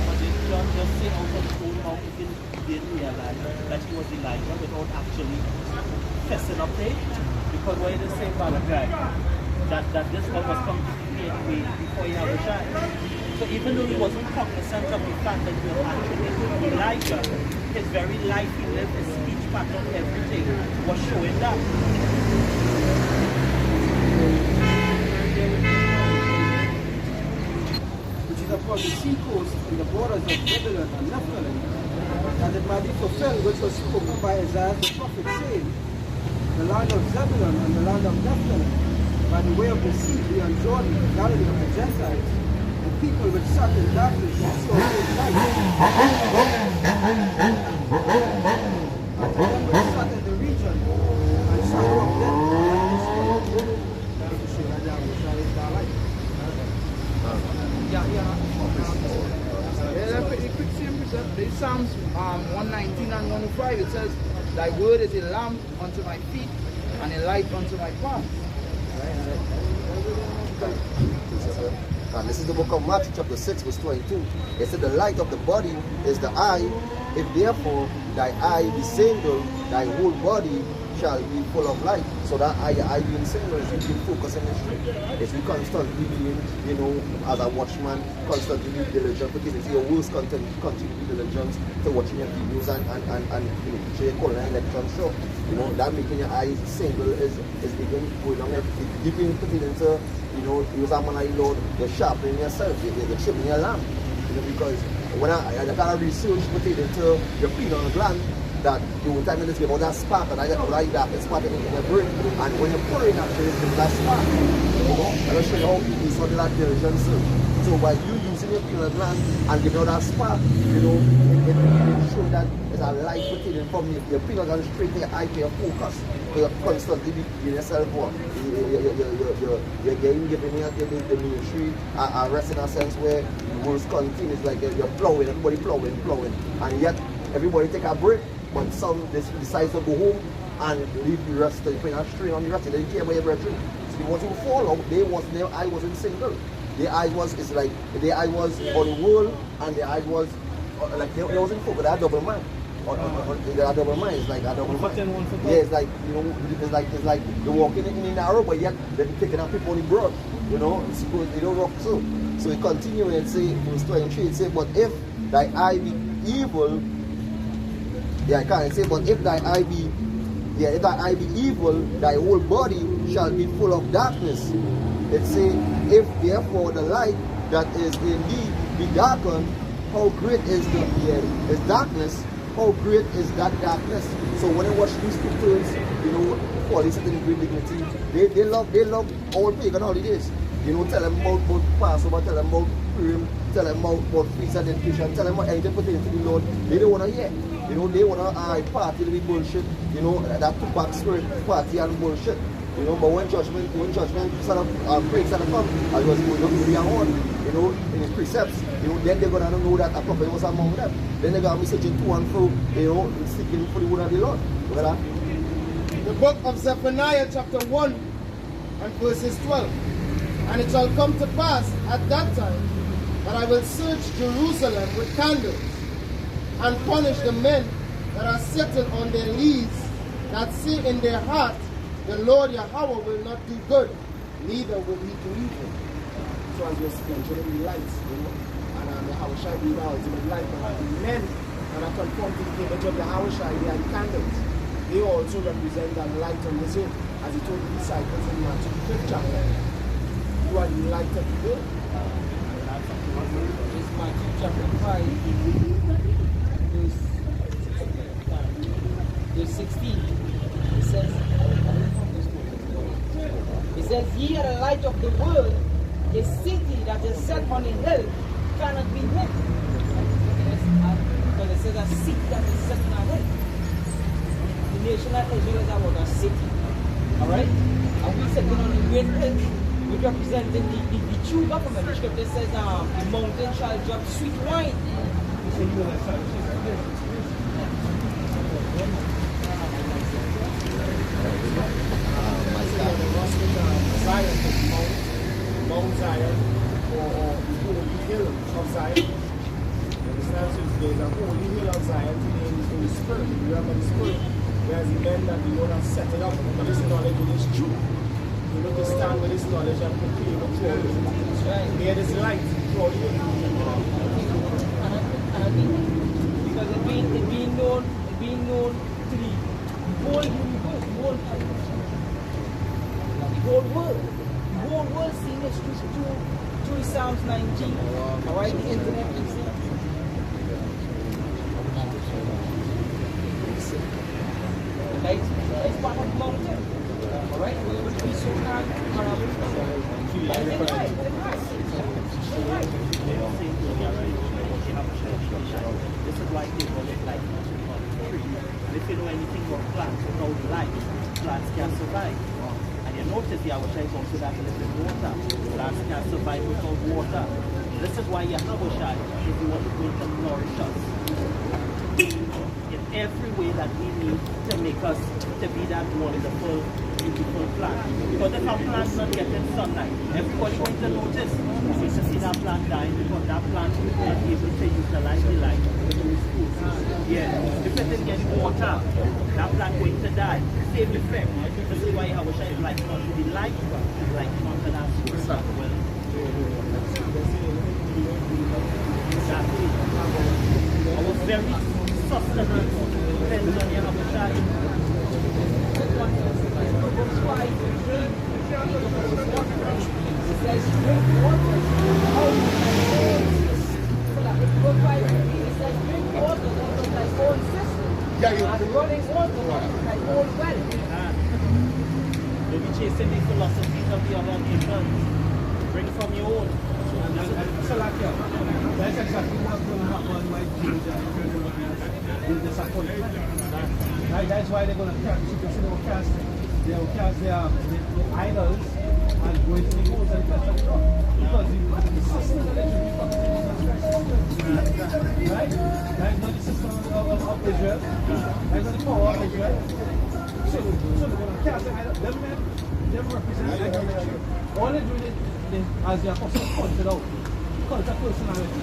Speaker 5: But did John just say out of his own mouth he didn't realize that he was Elijah without actually fessing up to it? Because what did say, Father Greg? That this one was completely way before he had a child. So even though he wasn't cognizant of the fact that he was actually Elijah, his very life he lived, his speech pattern, everything was showing that.
Speaker 10: Which is upon the sea coast in the borders of Zebulun and Naphtali, that it might be fulfilled which was spoken by Isaiah the prophet, saying, the land of Zebulun and the land of Naphtali, by the way of the sea beyond Jordan, the Galilee of the Gentiles, the people which sat in darkness and saw great light. And to them which sat in the region and shadow of death,
Speaker 4: in Psalms 119 and 105, it says, thy word is a lamp unto my feet and a light unto my path.
Speaker 9: And this is the book of Matthew chapter 6 verse 22. It said the light of the body is the eye. If therefore thy eye be single, thy whole body shall be full of light. So that eye being single is you can focus on the street. It's we constantly being, you know, as a watchman, constantly be diligent, because it's your worst content, continue to be diligent to watching your videos and you know, your calling an election show. You know, that making your eyes single is even going on. You can put it into, you know, use a man like Lord, you're sharpening yourself, you're trimming your lamp. You know, because when I kind of research, put it into your pineal gland, that you will time in this game about that spark, and I get like that spark in your brain, and when you're pouring actually it's that spark. You know, I'll show you how it's not that diligence. So by you using your pineal gland and giving out that spark, you know, it shows that there's a light within from your pineal gland straight to your eye to your focus. So you're constantly giving yourself what? You're giving the ministry a rest in a sense where the world's continues like you're plowing, everybody plowing, and yet everybody take a break. But some decide to go home and leave the rest of the pain and strain on the rest. They didn't care about your brethren. So the ones who fall out, their eye wasn't single. Their eye was, it's like, their eye was on the world, and their eye was, like, they wasn't focused, they had double mind. They had double mind, it's like a double mind. Yeah, it's like, you know, it's like they're walking in the narrow, but yet they're picking up people on the broad. You know, it's good, they don't rock so. So it continues and say, verse 23, it says, but if thy eye be evil, yeah, I can't say, but if thy eye be evil, thy whole body shall be full of darkness. It say, if therefore the light that is in thee be darkened, how great is is darkness? How great is that darkness? So when I watch these people, you know, quality certain great dignity, they love all pagan holidays. You know, tell them about Passover, tell them about Purim, tell them about feast and dedication, tell them about anything pertaining to the Lord. They don't want to hear. You know, they want to party to be bullshit. You know, that Tupac spirit party and bullshit. You know, but when judgment sort of breaks and come, as was going up to be on, you know, in his precepts, you know, then they're gonna know that a prophet was among them. Then they're gonna be searching to and fro, you know, seeking for the word of the Lord. Look at that.
Speaker 8: The book of Zephaniah chapter 1 and verses 12. And it shall come to pass at that time that I will search Jerusalem with candles, and punish the men that are settled on their lees, that say in their heart, the Lord Yahweh will not do good, neither will he do evil. So as we're mentioning the lights, and Yahweh shall be the ultimate light, but the men that are conformed to the image of Yahweh shall be like candles. They also represent that light on this earth, as he told the disciples in Matthew 5th chapter. You are the light of the world.
Speaker 3: It's Matthew chapter 5, verse 16. It says, ye are the light of the world. A city that is set on a hill cannot be hid. Because it says a city that is set on a hill. The nation of Israel is about a city. Alright? And we sitting on a great hill, which representing the true government. The scripture says the mountain shall drop sweet wine.
Speaker 8: Mount Zion, or the holy hill of Zion. There's a holy hill of Zion today in the spirit. You remember the spirit? Whereas the men that the Lord has set it up for this knowledge it is true. You look to stand with this knowledge and proclaim a truth. There is light for you.
Speaker 3: Because it being known to the whole universe, the whole world. The whole world seeing this through Psalms 19. Alright, the internet can see it. It's part of the mountain. Alright, we would be so hard.
Speaker 5: This is why they call it like tree. And if you know anything about plants, without light, plants can't survive. And you notice the Yahweh is also that a little bit water. Plants can't survive without water. This is why Yahweh is the one who's going to nourish us in every way that we need to make us to be that wonderful, beautiful plant. Because if our plant's not getting sunlight, everybody going to notice. We to see that plant dying because that plant is not able to utilize the light to its food. Yeah, if it didn't get water, that plant going to die. Same effect. This is why Yahweh is like unto the light, like unto that source as well. Exactly. Our very sustenance depends on Yahweh.
Speaker 3: It says drink water. How you can so that it will fight. It says drink water out of thy own system. And running water out of thy own well.
Speaker 5: Don't be chasing the philosophies of the other nations. Bring from your own.
Speaker 2: So like, that's exactly what's going to happen with Jews and disappointment. Right? That's why they're going to cast, they'll cast their idols and go into the holes and test them up. Because the system that they should be right? That's not the system of Israel. That's not the power of Israel. So they're going to cast the idols. Them represent idolatry. All they're doing is, as the apostle pointed out, cult of personality.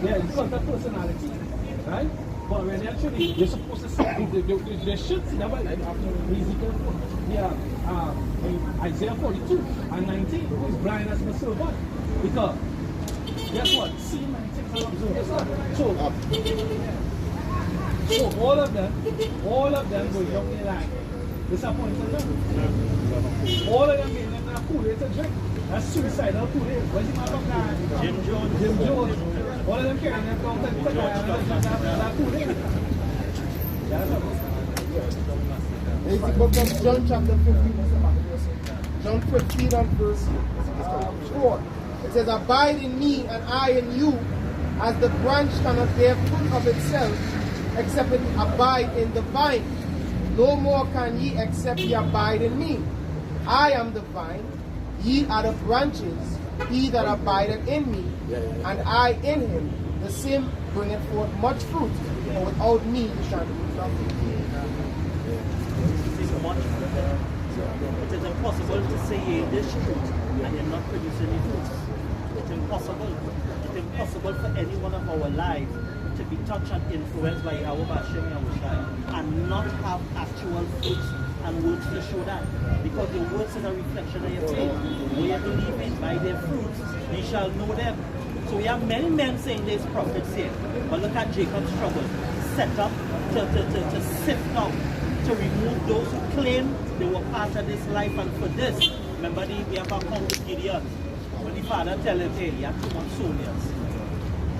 Speaker 2: Yeah, it's cult of personality. Right? But when actually you're supposed to see, they should see that way. Isaiah 42 and 19 is blind as the silver. Because guess what? Seeing 19 is observed. So all of them go young in life. Disappointed them. All of them gave them a Kool-Aid to drink. That's suicidal Kool-Aid. Where's the man from Jim Jones. All of them carrying them down to that Kool-Aid.
Speaker 8: It's the book of John chapter 15. John 15 and verse 4. It says, abide in me and I in you, as the branch cannot bear fruit of itself, except it abide in the vine. No more can ye except ye abide in me. I am the vine, ye are the branches. He that abideth in me, and I in him, the same bringeth forth much fruit. For without me you shall do nothing.
Speaker 5: much fruit. It is impossible to say this fruit and you're not producing any fruits. It's impossible. It's impossible for any one of our lives to be touched and influenced by Yahweh Hashem Yahushua and not have actual fruits and works to show that. Because the works is a reflection of your faith. We are believing by their fruits, we shall know them. So we have many men saying there's prophets here. But look at Jacob's struggle. Set up to sift out, to remove those who claim they were part of this life. And for this, remember we have account with Gideon. When the father tell him, hey, you have 2 months soldiers.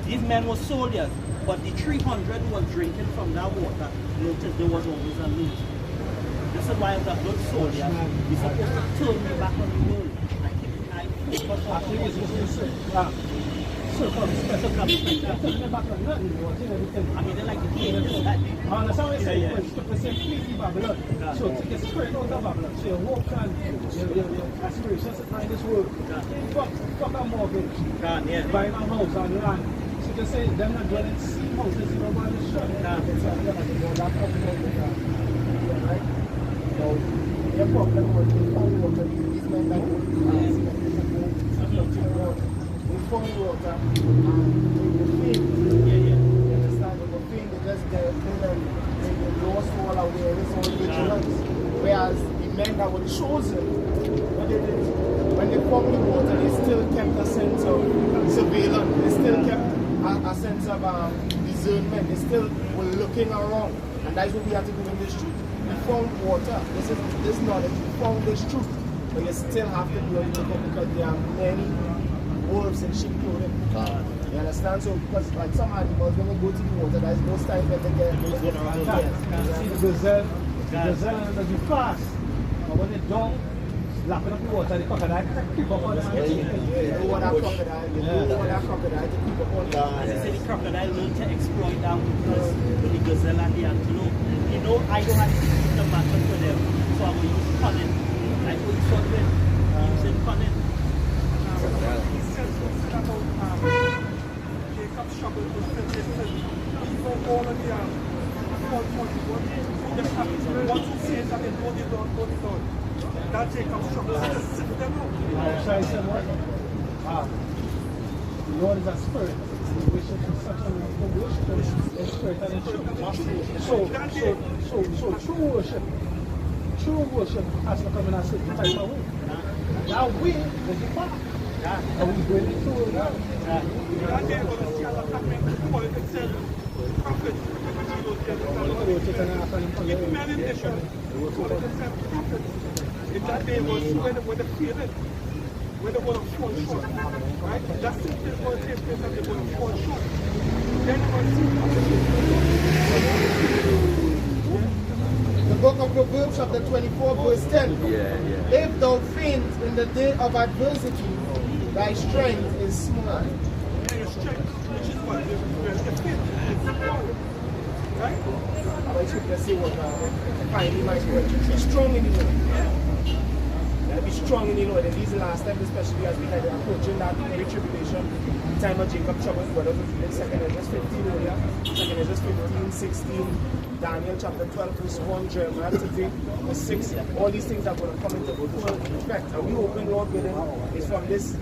Speaker 5: These men were soldiers, but the 300 was drinking from that water. Notice there was always a loot. This is why as a good soldier, you're supposed to turn me back on the world. I keep my eye focused on the world. I mean, they like to hate this.
Speaker 2: I understand what you're saying, but it's the same fleeting Babylon. So to get straight out of Babylon, so your hope and your aspirations to find this world. Fuck a mortgage. Buying a house and land. So just say they're not dwelling in houses, you don't want to shut it. Right?
Speaker 8: So the problem was we found water, these men that we found water and they were faint. You understand? They were faint, they just get they lost all awareness, all vigilance. Whereas the men that were chosen, what they did, when they found the water, they still kept a sense of surveillance, they still kept a sense of discernment, they still were looking around. And that's what we have to do in this truth. We found water, this knowledge, we found this truth. But you still have to do it because there are many wolves in sheep clothing. You understand? So, because like some animals, when they go to the water, there's no time when they get attacked.
Speaker 2: See the gazelle and the fast. But when they don't, lapping up the water, the crocodile keep up on them.
Speaker 8: You know what that crocodile, to keep up on them.
Speaker 5: As I said, the crocodile learned to exploit that weakness with the gazelle and the antelope. You know, I don't have to keep the battle for them, so I will use cunning. Like what you saw with using cunning.
Speaker 6: He said something about Jacob's struggle with persistence. Even all of the you just have to once you say that they know the Lord, that Jacob's struggle, just sit them out.
Speaker 2: Shall I say what? The Lord is a spirit. Worship is such a worship in spirit and in truth. So true worship has to come in a certain type of way. That way is the path. And we bring it through now.
Speaker 6: That day when you see a lot happening, politics said, prophets, if men in nation, politics said prophets. If that day was when they feel it, when they're going to fall short, right? That's the thing going to take place and they're going to fall short. Then you're going to see
Speaker 8: The book of Proverbs chapter 24 verse 10. If thou faint in the day of adversity, thy strength is small.
Speaker 6: your strength, which is what? The faith is small. Right?
Speaker 8: I should just say what finally my spirit. Be strong in the Lord. Be strong in the Lord. And these last times, especially as we had approaching that great tribulation, the time of Jacob trouble, what was in 2 Esdras 15 earlier, 2 Esdras 15, 16, Daniel chapter 12, verse 1, Jeremiah 13, verse 6. All these things are going to come into full effect. And we hoping, Lord willing, is from this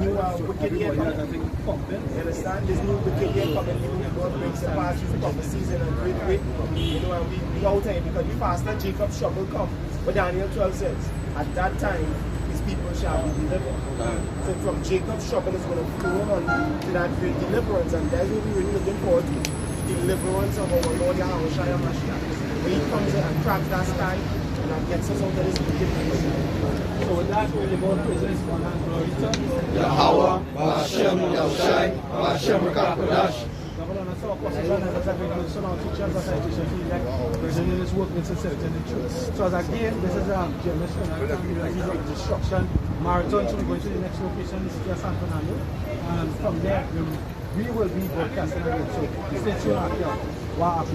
Speaker 8: new wicked year coming. You understand? This new wicked year coming, God brings the past these prophecies in a great way. You know, and we out here because the faster Jacob's trouble come. But Daniel 12 says, at that time, his people shall be delivered. So from Jacob's trouble is going to flow on to that great deliverance. And that's what we're really looking forward to. The deliverance of our Lord Yahweh Shai Mashiach. When he comes in and cracks that sky and that gets us out of this wicked place.
Speaker 2: So with that, we're going to present one hand glory to
Speaker 9: Yahweh, Hashem, Yahushai, Hashem, Rakakodash.
Speaker 2: Presenting this work with sincerity and truth. So as again, this is James Destruction Marathon. So we're going to the next location, the city of San Fernando. And from there, we will be broadcasting again. So stay tuned at what?